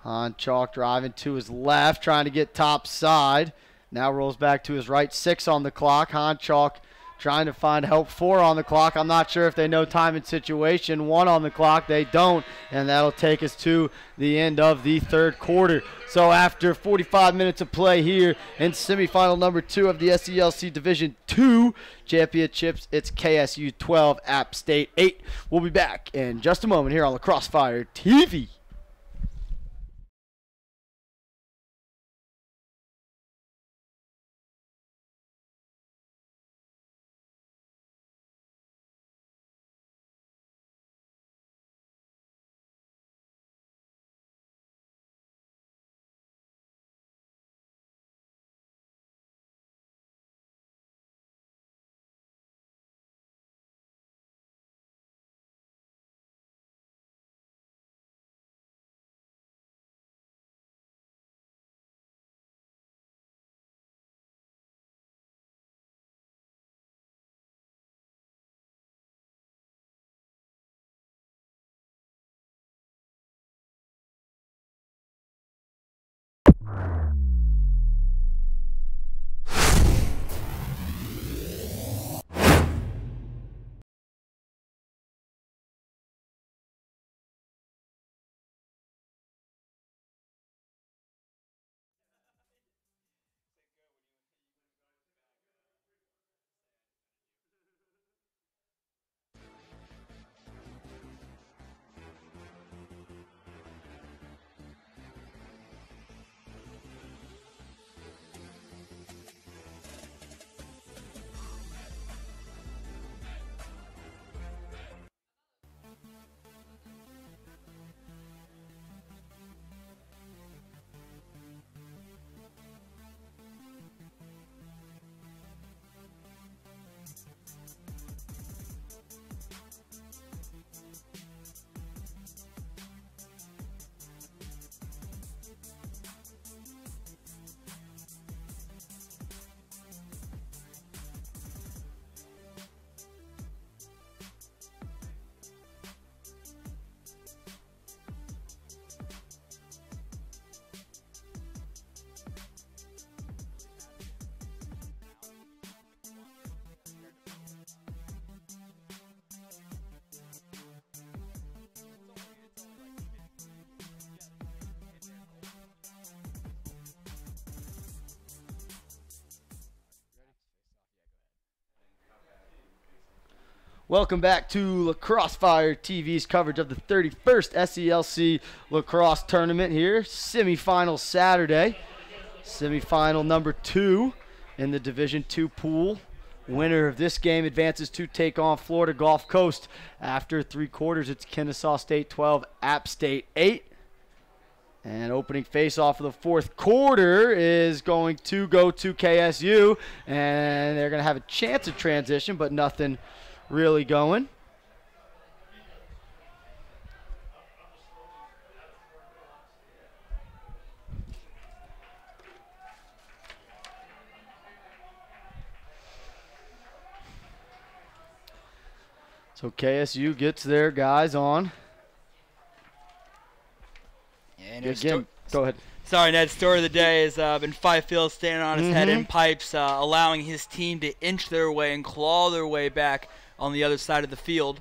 Han Chalk driving to his left, trying to get top side. Now rolls back to his right. 6 on the clock. Han Chalk trying to find help. 4 on the clock. I'm not sure if they know time and situation. 1 on the clock. They don't. And that'll take us to the end of the third quarter. So after 45 minutes of play here in semifinal number 2 of the SELC Division II Championships, it's KSU 12, App State 8. We'll be back in just a moment here on Lacrosse Fire TV. Welcome back to Lacrosse Fire TV's coverage of the 31st SELC Lacrosse Tournament here. Semifinal Saturday. Semifinal number 2 in the Division II pool. Winner of this game advances to take on Florida Gulf Coast. After 3 quarters, it's Kennesaw State 12, App State 8. And opening face-off of the fourth quarter is going to go to KSU. And they're going to have a chance of transition, but nothing really going. So KSU gets their guys on. And again, go ahead. Sorry, Ned. Story of the day has been Fifield standing on his head in pipes, allowing his team to inch their way and claw their way back on the other side of the field.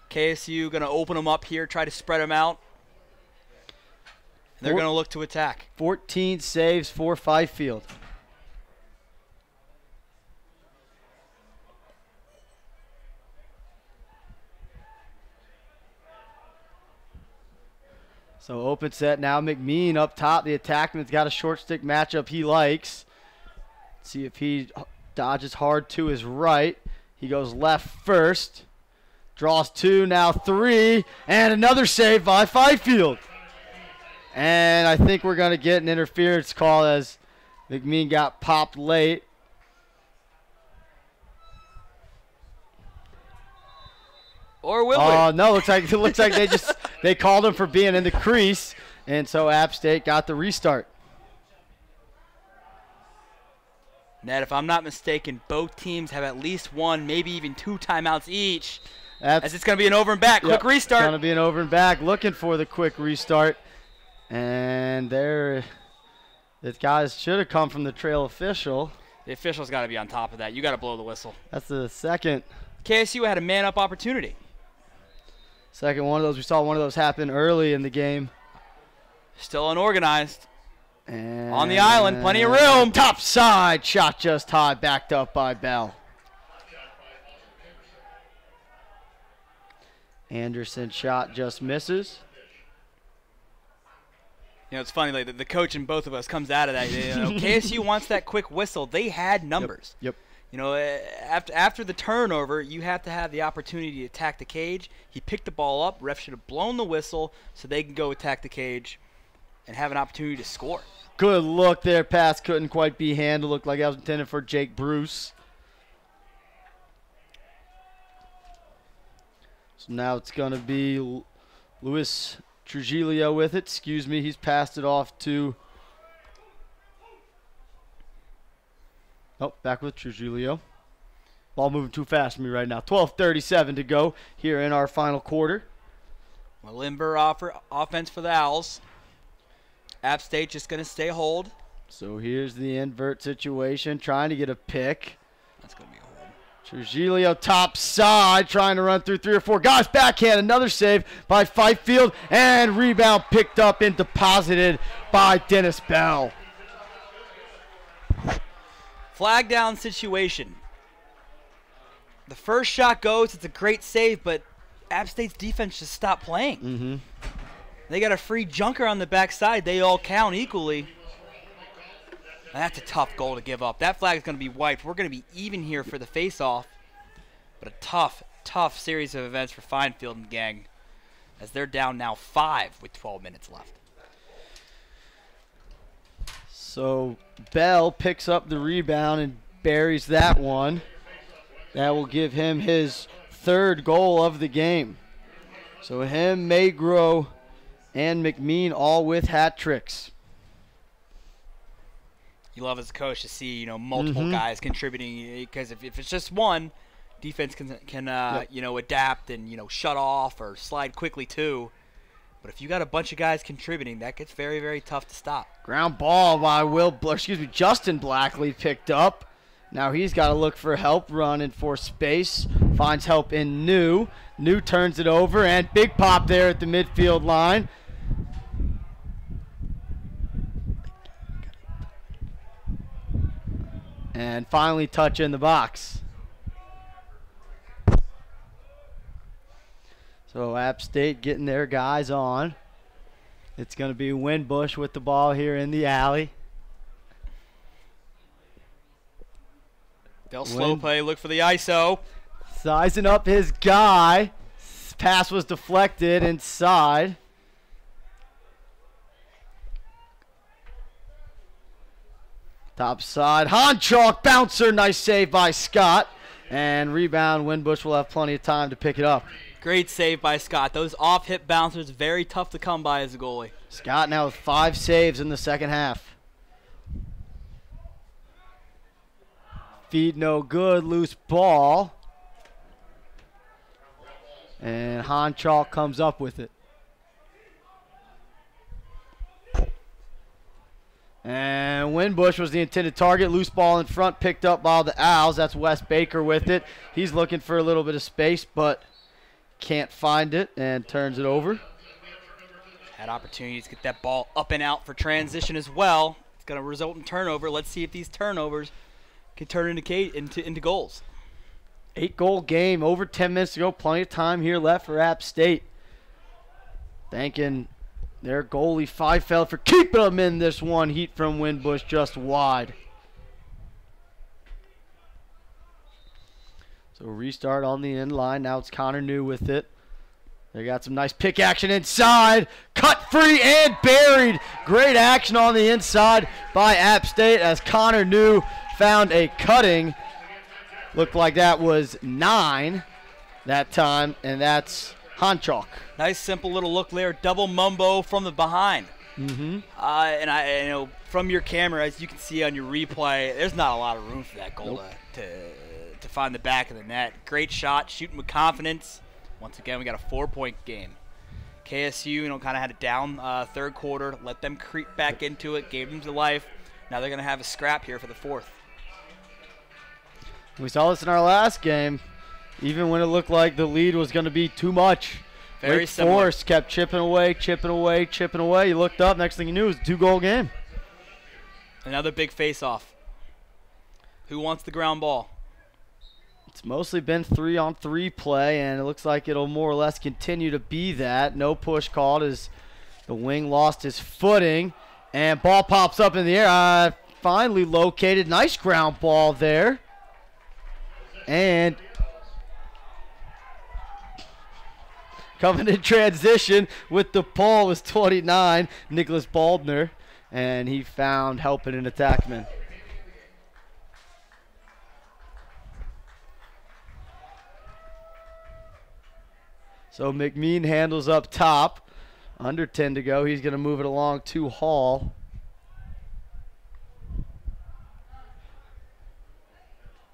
KSU going to open them up here, try to spread them out. And they're going to look to attack. 14 saves for Fifield. So open set now. McMean up top. The attackman's got a short stick matchup he likes. Let's see if he dodges hard to his right. He goes left first. Draws 2, now 3. And another save by Fifield. And I think we're going to get an interference call as McMean got popped late. Or will we? No, it looks like they called him for being in the crease, and so App State got the restart. Ned, if I'm not mistaken, both teams have at least 1, maybe even 2 timeouts each. As it's going to be an over and back. Quick restart. It's going to be an over and back. Looking for the quick restart. And there, this guys should have come from the trail official. The official's got to be on top of that. You got to blow the whistle. That's the second. KSU had a man-up opportunity. Second one of those. We saw one of those happen early in the game. Still unorganized. And on the island, plenty of room. Top side, shot just high, backed up by Bell. Anderson shot just misses. You know, it's funny, like the coach and both of us comes out of that. You know, KSU wants that quick whistle. They had numbers. Yep. You know, after the turnover, you have to have the opportunity to attack the cage. He picked the ball up. Ref should have blown the whistle so they can go attack the cage and have an opportunity to score. Good look there. Pass couldn't quite be handled. Looked like that was intended for Jake Bruce. So now it's going to be Luis Trujillo with it. Excuse me. He's passed it off to... Oh, back with Trujillo. Ball moving too fast for me right now. 12:37 to go here in our final quarter. Well, Limber offense for the Owls. App State just going to stay hold. So here's the invert situation, trying to get a pick. That's going to be a hold. Trujillo top side, trying to run through 3 or 4 guys. Backhand, another save by Fifield, and rebound picked up and deposited by Dennis Bell. Flag down situation. The first shot goes, it's a great save, but App State's defense just stopped playing. Mm-hmm. They got a free junker on the backside. They all count equally. And that's a tough goal to give up. That flag is going to be wiped. We're going to be even here for the face-off. But a tough, tough series of events for Finefield and gang, as they're down now 5 with 12 minutes left. So Bell picks up the rebound and buries that one. That will give him his 3rd goal of the game. So him, Magro, and McMean all with hat tricks. You love as a coach to see, you know, multiple guys contributing, because if it's just one, defense can you know, adapt and, you know, shut off or slide quickly too. But if you got a bunch of guys contributing, that gets very, very tough to stop. Ground ball by Justin Blackley picked up. Now he's got to look for help, running for space. Finds help in New. New turns it over, and big pop there at the midfield line. And finally touch in the box. So App State getting their guys on. It's going to be Winbush with the ball here in the alley. They'll slow play, look for the ISO. Sizing up his guy. Pass was deflected inside. Top side. Honchuk bouncer. Nice save by Scott. And rebound. Winbush will have plenty of time to pick it up. Great save by Scott. Those off-hip bouncers, very tough to come by as a goalie. Scott now with 5 saves in the second half. Feed no good, loose ball. And Honchuk comes up with it. And Winbush was the intended target. Loose ball in front, picked up by the Owls. That's Wes Baker with it. He's looking for a little bit of space, but can't find it and turns it over. Had opportunities to get that ball up and out for transition as well. It's going to result in turnover. Let's see if these turnovers can turn into goals. 8-goal game, over 10 minutes to go. Plenty of time here left for App State. Thanking their goalie Fifield for keeping them in this one. Heat from Winbush just wide. So restart on the end line. Now it's Connor New with it. They got some nice pick action inside. Cut free and buried. Great action on the inside by App State as Connor New found a cutting. Looked like that was 9 that time, and that's Honchuk. Nice simple little look there. Double mumbo from the behind. And I know from your camera, as you can see on your replay, there's not a lot of room for that goal to find the back of the net. Great shot, shooting with confidence. Once again, we got a 4-point game. KSU, kind of had a down third quarter, let them creep back into it, gave them the life. Now they're going to have a scrap here for the fourth. We saw this in our last game. Even when it looked like the lead was going to be too much, Very similar. Forest kept chipping away, chipping away, chipping away. You looked up, next thing you knew, it was a 2-goal game. Another big face-off. Who wants the ground ball? It's mostly been 3-on-3 play, and it looks like it'll more or less continue to be that. No push called as the wing lost his footing, and ball pops up in the air. Finally located. Nice ground ball there. And coming in transition with the ball was 29, Nicholas Baldner, and he found helping an attackman. So McMean handles up top. Under 10 to go. He's going to move it along to Hall.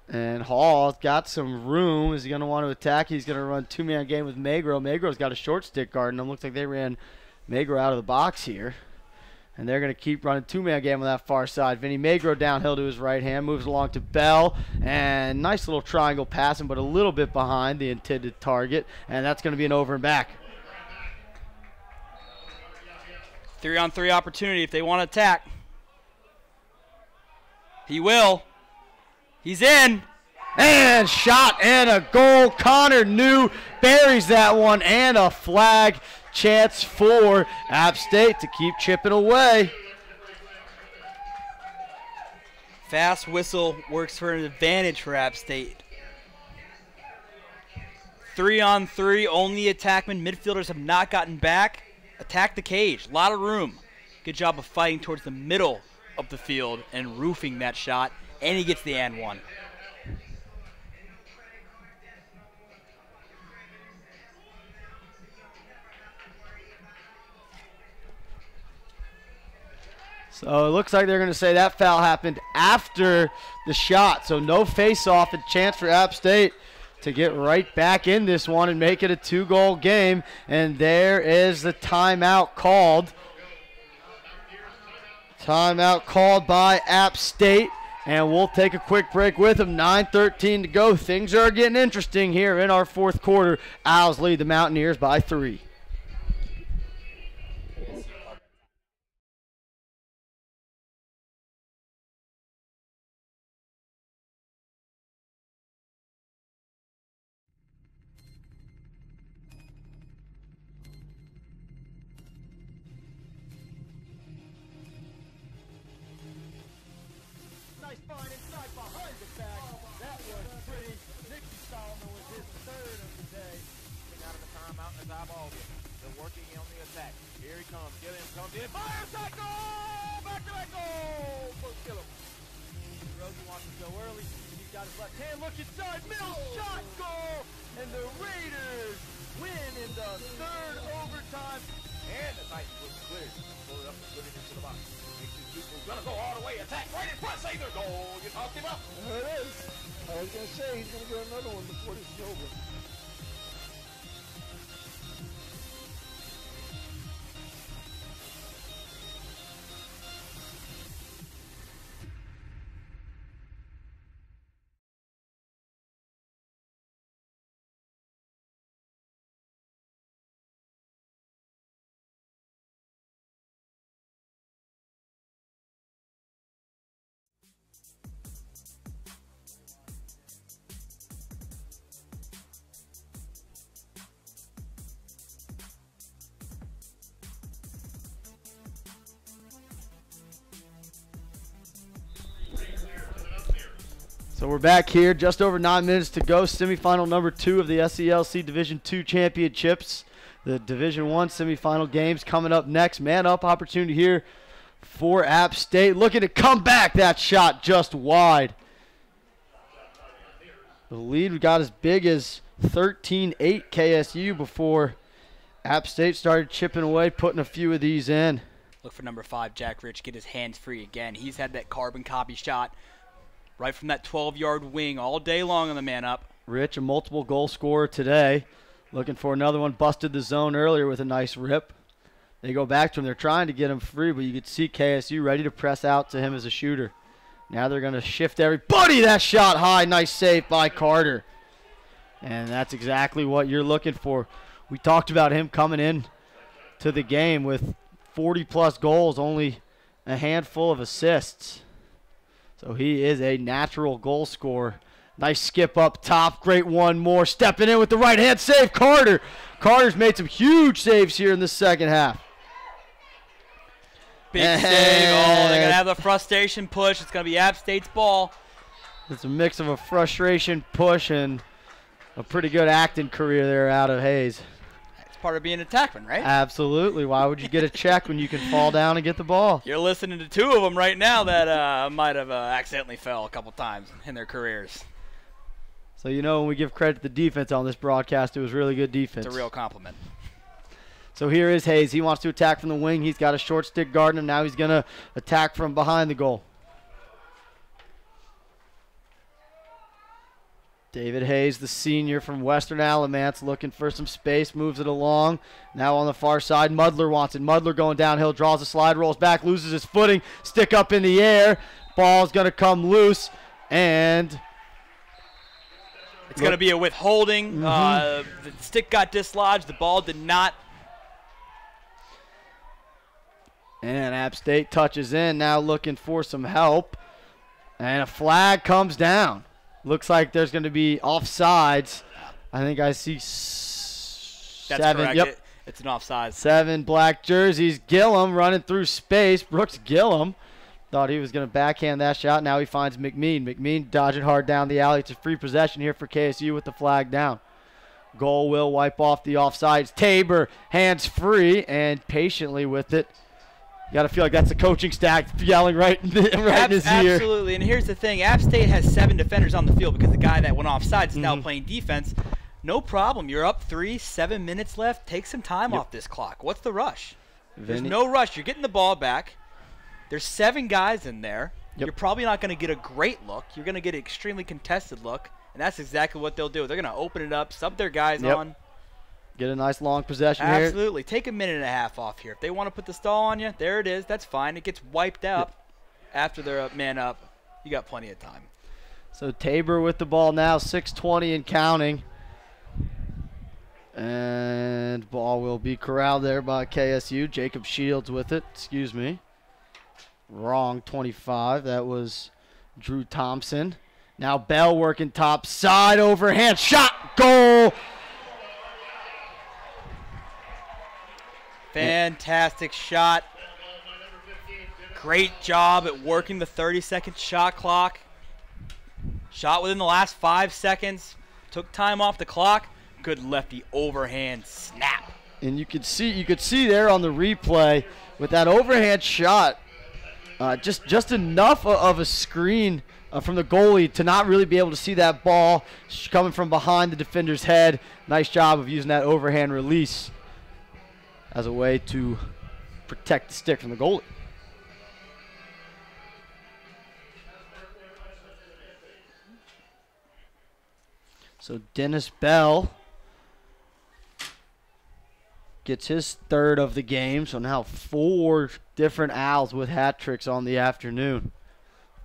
And Hall's got some room. Is he going to want to attack? He's going to run 2-man game with Magro. Magro's got a short stick guarding him. Looks like they ran Magro out of the box here. And they're going to keep running 2-man game on that far side. Vinny Magro downhill to his right hand. Moves along to Bell. And nice little triangle passing, but a little bit behind the intended target. And that's going to be an over and back. 3-on-3 opportunity if they want to attack. He will. He's in. And shot and a goal. Connor New buries that one, and a flag. Chance for App State to keep chipping away. Fast whistle works for an advantage for App State. 3-on-3, only attackmen. Midfielders have not gotten back. Attack the cage. A lot of room. Good job of fighting towards the middle of the field and roofing that shot. And he gets the and one. So it looks like they're going to say that foul happened after the shot. So no face-off, a chance for App State to get right back in this one and make it a 2-goal game. And there is the timeout called. Timeout called by App State. And we'll take a quick break with them. 9:13 to go. Things are getting interesting here in our fourth quarter. Owls lead the Mountaineers by 3. So we're back here, just over 9 minutes to go. Semifinal number 2 of the SELC Division II Championships. The Division I semifinal games coming up next. Man up opportunity here for App State. Looking to come back. That shot just wide. The lead got as big as 13-8 KSU before App State started chipping away, putting a few of these in. Look for number 5, Jack Rich, get his hands free again. He's had that carbon copy shot right from that 12-yard wing all day long on the man up. Rich, a multiple goal scorer today. Looking for another one. Busted the zone earlier with a nice rip. They go back to him. They're trying to get him free, but you could see KSU ready to press out to him as a shooter. Now they're going to shift everybody. That shot high. Nice save by Carter. And that's exactly what you're looking for. We talked about him coming in to the game with 40-plus goals, only a handful of assists. So he is a natural goal scorer. Nice skip up top. Great one more. Stepping in with the right hand save. Carter. Carter's made some huge saves here in the second half. Big save. Oh, they're going to have the frustration push. It's going to be App State's ball. It's a mix of a frustration push and a pretty good acting career there out of Hayes. It's part of being an attackman, right? Absolutely. Why would you get a check when you can fall down and get the ball? You're listening to two of them right now that might have accidentally fell a couple times in their careers. So, you know, when we give credit to the defense on this broadcast, it was really good defense. It's a real compliment. So here is Hayes. He wants to attack from the wing. He's got a short stick guarding him. Now he's going to attack from behind the goal. David Hayes, the senior from Western Alamance, looking for some space, moves it along. Now on the far side, Mudler wants it. Mudler going downhill, draws a slide, rolls back, loses his footing, stick up in the air. Ball's going to come loose, and it's going to be a withholding. The stick got dislodged. The ball did not. And App State touches in, now looking for some help. And a flag comes down. Looks like there's going to be offsides. I think I see seven. That's correct. Yep. It's an offside. 7 black jerseys. Gillum running through space. Brooks Gillum thought he was going to backhand that shot. Now he finds McMean. McMean dodging hard down the alley. It's a free possession here for KSU with the flag down. Goal will wipe off the offsides. Tabor hands free and patiently with it. You got to feel like that's the coaching staff yelling right in his ear. Absolutely. And here's the thing. App State has 7 defenders on the field because the guy that went offside is now playing defense. No problem. You're up 3, 7 minutes left. Take some time off this clock. What's the rush? There's no rush. You're getting the ball back. There's 7 guys in there. You're probably not going to get a great look. You're going to get an extremely contested look. And that's exactly what they'll do. They're going to open it up, sub their guys on. Get a nice long possession here. Absolutely. Take a minute and a half off here. If they want to put the stall on you, there it is. That's fine. It gets wiped out after they're man up. You got plenty of time. So Tabor with the ball now, 6:20 and counting. And ball will be corralled there by KSU. Jacob Shields with it. Excuse me. Wrong 25. That was Drew Thompson. Now Bell working top side, overhand shot, goal. Fantastic shot. Great job at working the 30-second shot clock. Shot within the last 5 seconds. Took time off the clock. Good lefty overhand snap. And you could see there on the replay with that overhand shot, just enough of a screen from the goalie to not really be able to see that ball coming from behind the defender's head. Nice job of using that overhand release as a way to protect the stick from the goalie. So Dennis Bell gets his 3rd of the game. So now 4 different Owls with hat tricks on the afternoon.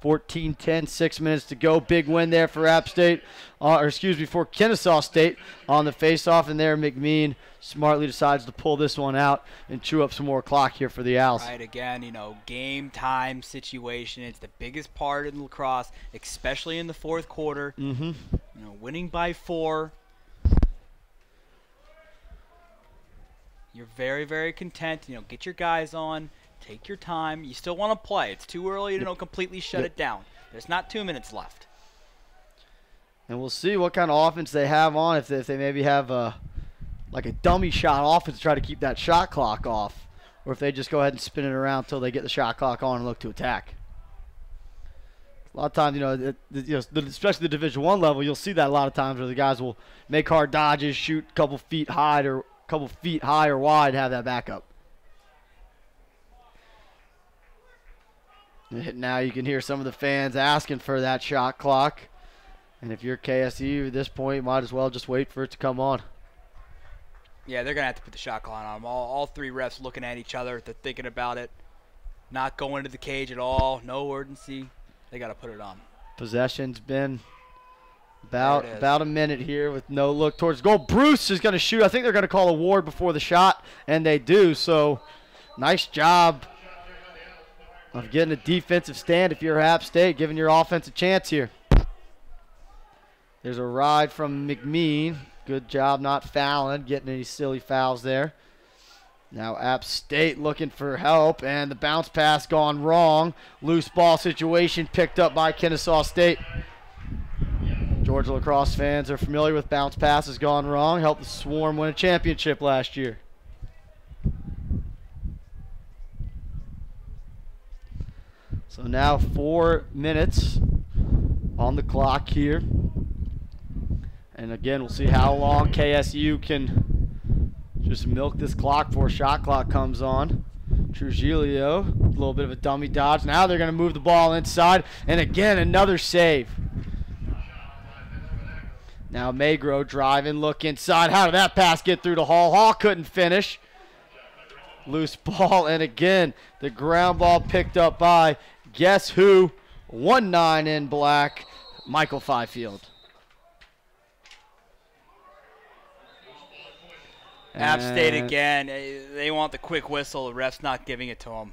14-10, 6 minutes to go. Big win there for App State, for Kennesaw State on the faceoff. And there McMean smartly decides to pull this one out and chew up some more clock here for the Owls. Right, again, game time situation. It's the biggest part in lacrosse, especially in the 4th quarter. Winning by 4. You're very, very content. Get your guys on. Take your time. You still want to play. It's too early to completely shut it down. There's not 2 minutes left. And we'll see what kind of offense they have on. If they maybe have like a dummy shot offense to try to keep that shot clock off, or if they just go ahead and spin it around until they get the shot clock on and look to attack. A lot of times, especially the Division I level, you'll see that a lot of times where the guys will make hard dodges, shoot a couple feet high or wide, have that backup. Now you can hear some of the fans asking for that shot clock. And if you're KSU at this point, you might as well just wait for it to come on. Yeah, they're going to have to put the shot clock on them. All three refs looking at each other. They're thinking about it. Not going to the cage at all. No urgency. They got to put it on. Possession's been about a minute here with no look towards goal. Bruce is going to shoot. I think they're going to call a ward before the shot, and they do. So nice job of getting a defensive stand if you're App State, giving your offense a chance here. There's a ride from McMean. Good job not fouling, getting any silly fouls there. Now App State looking for help, and the bounce pass gone wrong. Loose ball situation picked up by Kennesaw State. Georgia Lacrosse fans are familiar with bounce passes gone wrong. Helped the Swarm win a championship last year. So now 4 minutes on the clock here. And again, we'll see how long KSU can just milk this clock before shot clock comes on. Trujillo, a little bit of a dummy dodge. Now they're going to move the ball inside. And again, another save. Now Magro driving, look inside. How did that pass get through to Hall? Hall couldn't finish. Loose ball, and again, the ground ball picked up by, guess who? 1-9 in black, Michael Fifield. App State again. They want the quick whistle. The ref's not giving it to them.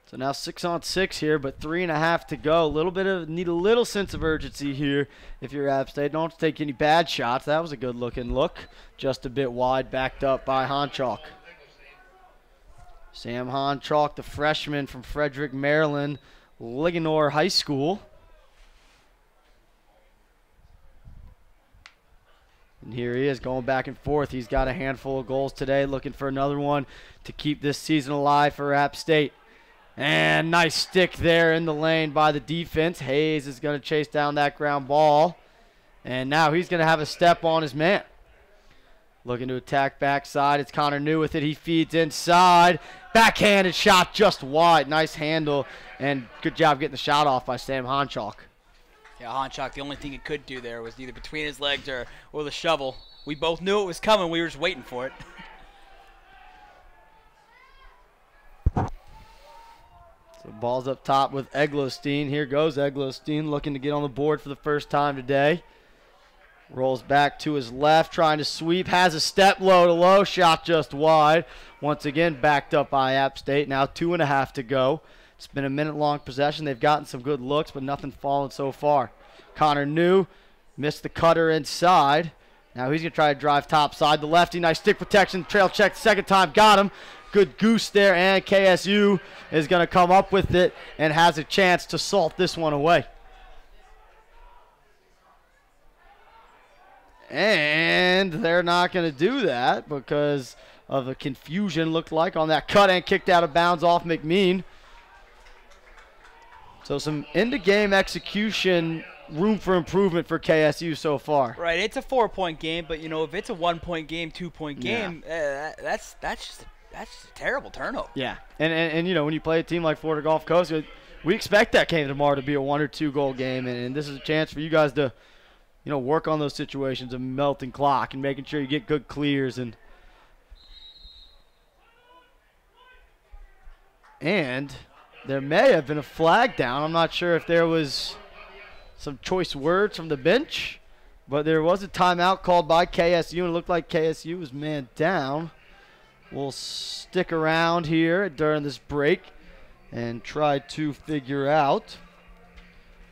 So now 6-on-6 here, but 3.5 to go. Need a little sense of urgency here if you're App State. Don't take any bad shots. That was a good looking look. Just a bit wide, backed up by Honchalk. Sam Honchalk, the freshman from Frederick, Maryland, Ligonor High School. And here he is going back and forth. He's got a handful of goals today, looking for another one to keep this season alive for App State. And nice stick there in the lane by the defense. Hayes is going to chase down that ground ball. And now he's going to have a step on his man. Looking to attack backside. It's Connor New with it. He feeds inside. Backhanded shot just wide. Nice handle. And good job getting the shot off by Sam Honchalk. Yeah, Honchalk, the only thing he could do there was either between his legs or the shovel. We both knew it was coming. We were just waiting for it. So ball's up top with Egglestein. Here goes Egglestein looking to get on the board for the first time today. Rolls back to his left, trying to sweep. Has a step low to low. Shot just wide. Once again, backed up by App State. Now 2.5 to go. It's been a minute-long possession. They've gotten some good looks, but nothing fallen so far. Connor New missed the cutter inside. Now he's going to try to drive topside. The lefty, nice stick protection. Trail check the second time. Got him. Good goose there, and KSU is going to come up with it and has a chance to salt this one away. And they're not going to do that because of the confusion, looked like, on that cut and kicked out of bounds off McMean. So some end-of-game execution, room for improvement for KSU so far. Right, it's a 4-point game, but, you know, if it's a 1-point game, 2-point game, that's just a terrible turnover. Yeah, and you know, when you play a team like Florida Gulf Coast, we expect that game tomorrow to be a 1 or 2 goal game, and this is a chance for you guys to, you know, work on those situations of melting clock and making sure you get good clears. And there may have been a flag down. I'm not sure if there was some choice words from the bench, but there was a timeout called by KSU, and it looked like KSU was man down. We'll stick around here during this break and try to figure out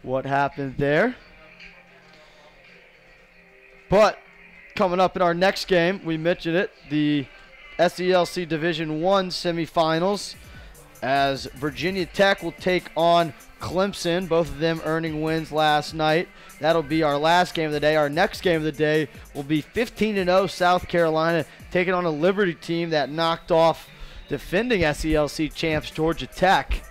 what happened there. But coming up in our next game, we mentioned it, the SELC Division I semifinals, as Virginia Tech will take on Clemson, both of them earning wins last night. That'll be our last game of the day. Our next game of the day will be 15-0 South Carolina, taking on a Liberty team that knocked off defending SELC champs Georgia Tech.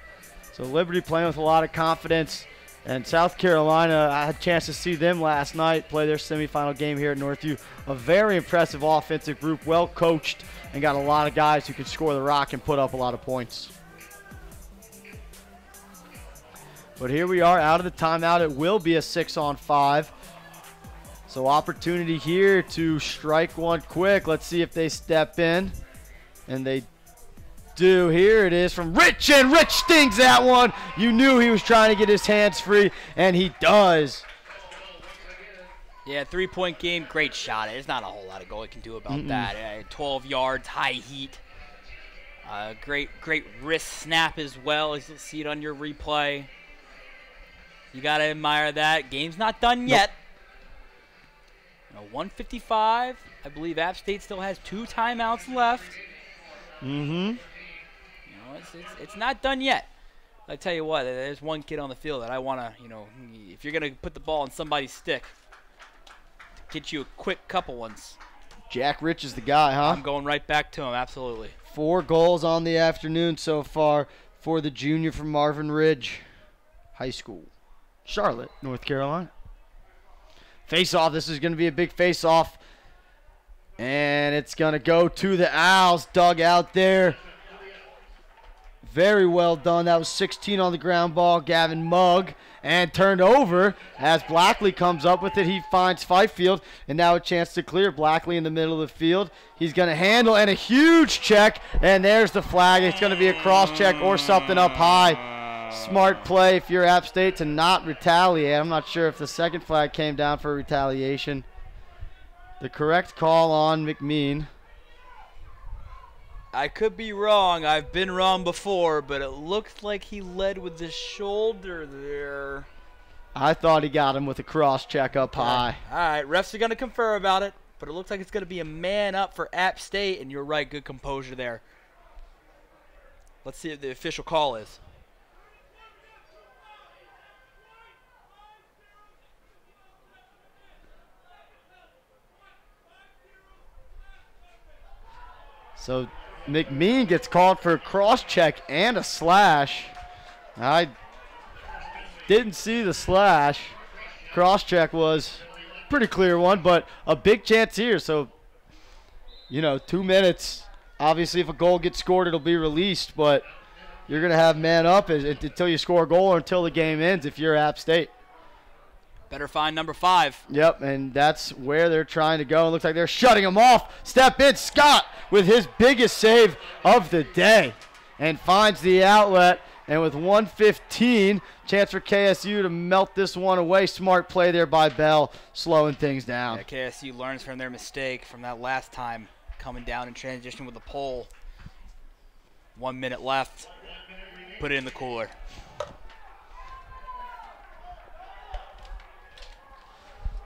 So Liberty playing with a lot of confidence. And South Carolina, I had a chance to see them last night play their semifinal game here at Northview. A very impressive offensive group, well coached, and got a lot of guys who can score the rock and put up a lot of points. But here we are out of the timeout. It will be a 6-on-5. So opportunity here to strike one quick. Let's see if they step in. And they do. Here it is from Rich, and Rich stings that one. You knew he was trying to get his hands free, and he does. Yeah, 3-point game, great shot. There's not a whole lot a goalie can do about that. 12 yards, high heat. Great wrist snap as well, as you'll see it on your replay. You got to admire that. Game's not done yet. 155. I believe App State still has 2 timeouts left. It's not done yet. I tell you what, there's one kid on the field that I want to, if you're going to put the ball in somebody's stick, get you a quick couple ones. Jack Rich is the guy, huh? I'm going right back to him, absolutely. 4 goals on the afternoon so far for the junior from Marvin Ridge High School, Charlotte, North Carolina. Face-off. This is going to be a big face-off. And it's going to go to the Owls. Dug out there. Very well done. That was 16 on the ground ball. Gavin Mugg. And turned over as Blackley comes up with it. He finds Fifield. And now a chance to clear. Blackley in the middle of the field. He's going to handle, and a huge check. And there's the flag. It's going to be a cross check or something up high. Smart play if you're App State to not retaliate. I'm not sure if the second flag came down for retaliation. The correct call on McMean. I could be wrong. I've been wrong before, but it looks like he led with the shoulder there. I thought he got him with a cross check up high. All right, refs are going to confer about it, but it looks like it's going to be a man up for App State, and you're right, good composure there. Let's see what the official call is. So McMean gets called for a cross check and a slash. I didn't see the slash. Cross check was a pretty clear one, but a big chance here. So, 2 minutes. Obviously, if a goal gets scored, it'll be released, but you're going to have man up until you score a goal or until the game ends if you're App State. Better find number 5. Yep, and that's where they're trying to go. It looks like they're shutting him off. Step in, Scott with his biggest save of the day and finds the outlet. And with 1:15, chance for KSU to melt this one away. Smart play there by Bell, slowing things down. Yeah, KSU learns from their mistake from that last time, coming down in transition with the pole. 1 minute left. Put it in the cooler.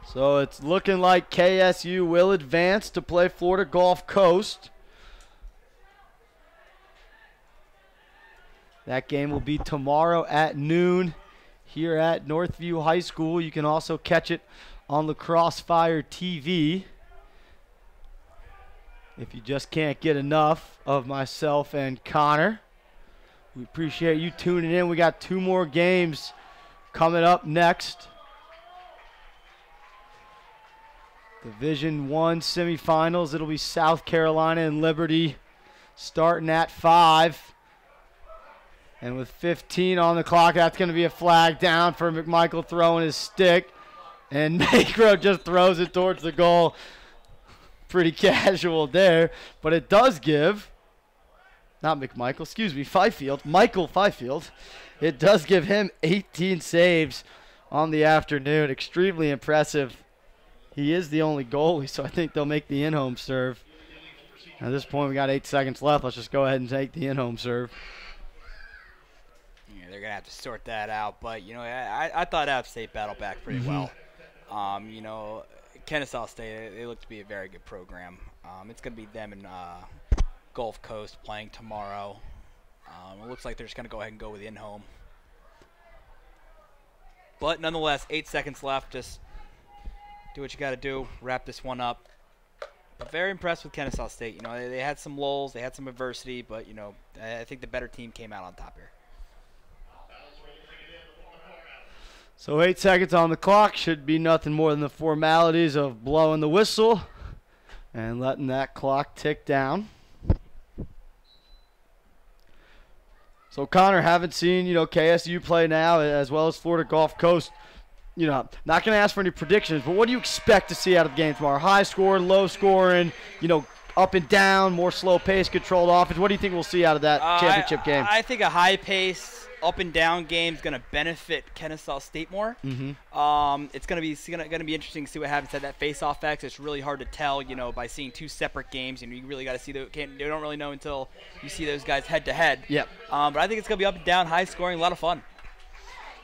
So it's looking like KSU will advance to play Florida Gulf Coast. That game will be tomorrow at noon here at Northview High School. You can also catch it on Lacrosse Fire TV. If you just can't get enough of myself and Connor, we appreciate you tuning in. We got 2 more games coming up next. Division I semifinals. It'll be South Carolina and Liberty starting at 5. And with 15 on the clock, that's going to be a flag down for McMichael throwing his stick. And Negro just throws it towards the goal. Pretty casual there. But it does give, not McMichael, excuse me, Fifield, Michael Fifield. It does give him 18 saves on the afternoon. Extremely impressive. He is the only goalie, so I think they'll make the in-home serve. At this point, we got 8 seconds left. Let's just go ahead and take the in-home serve. Yeah, they're going to have to sort that out. But, I thought App State battled back pretty well. Kennesaw State, they look to be a very good program. It's going to be them and Gulf Coast playing tomorrow. It looks like they're just going to go ahead and go with in-home. But, nonetheless, 8 seconds left. Just do what you got to do. Wrap this one up. But very impressed with Kennesaw State. They had some lulls. They had some adversity. But, I think the better team came out on top here. So 8 seconds on the clock. Should be nothing more than the formalities of blowing the whistle and letting that clock tick down. So, Connor, haven't seen, KSU play now as well as Florida Gulf Coast. Not going to ask for any predictions, but what do you expect to see out of the game tomorrow? High scoring, low scoring, up and down, more slow pace, controlled offense. What do you think we'll see out of that championship game? I think a high pace, up and down game is going to benefit Kennesaw State more. It's going to be interesting to see what happens at that face-off X. It's really hard to tell, by seeing two separate games. You really got to see they don't really know until you see those guys head to head. Yep. But I think it's going to be up and down, high scoring, a lot of fun.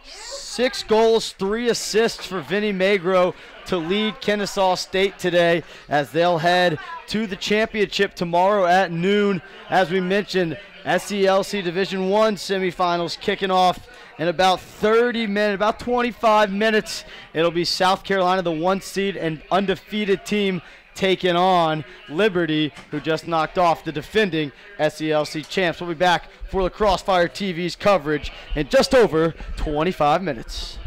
6 goals, 3 assists for Vinny Magro to lead Kennesaw State today as they'll head to the championship tomorrow at noon. As we mentioned, SELC Division I semifinals kicking off in about 25 minutes. It'll be South Carolina, the 1 seed and undefeated team, taking on Liberty, who just knocked off the defending SELC champs. We'll be back for Lacrosse Fire TV's coverage in just over 25 minutes.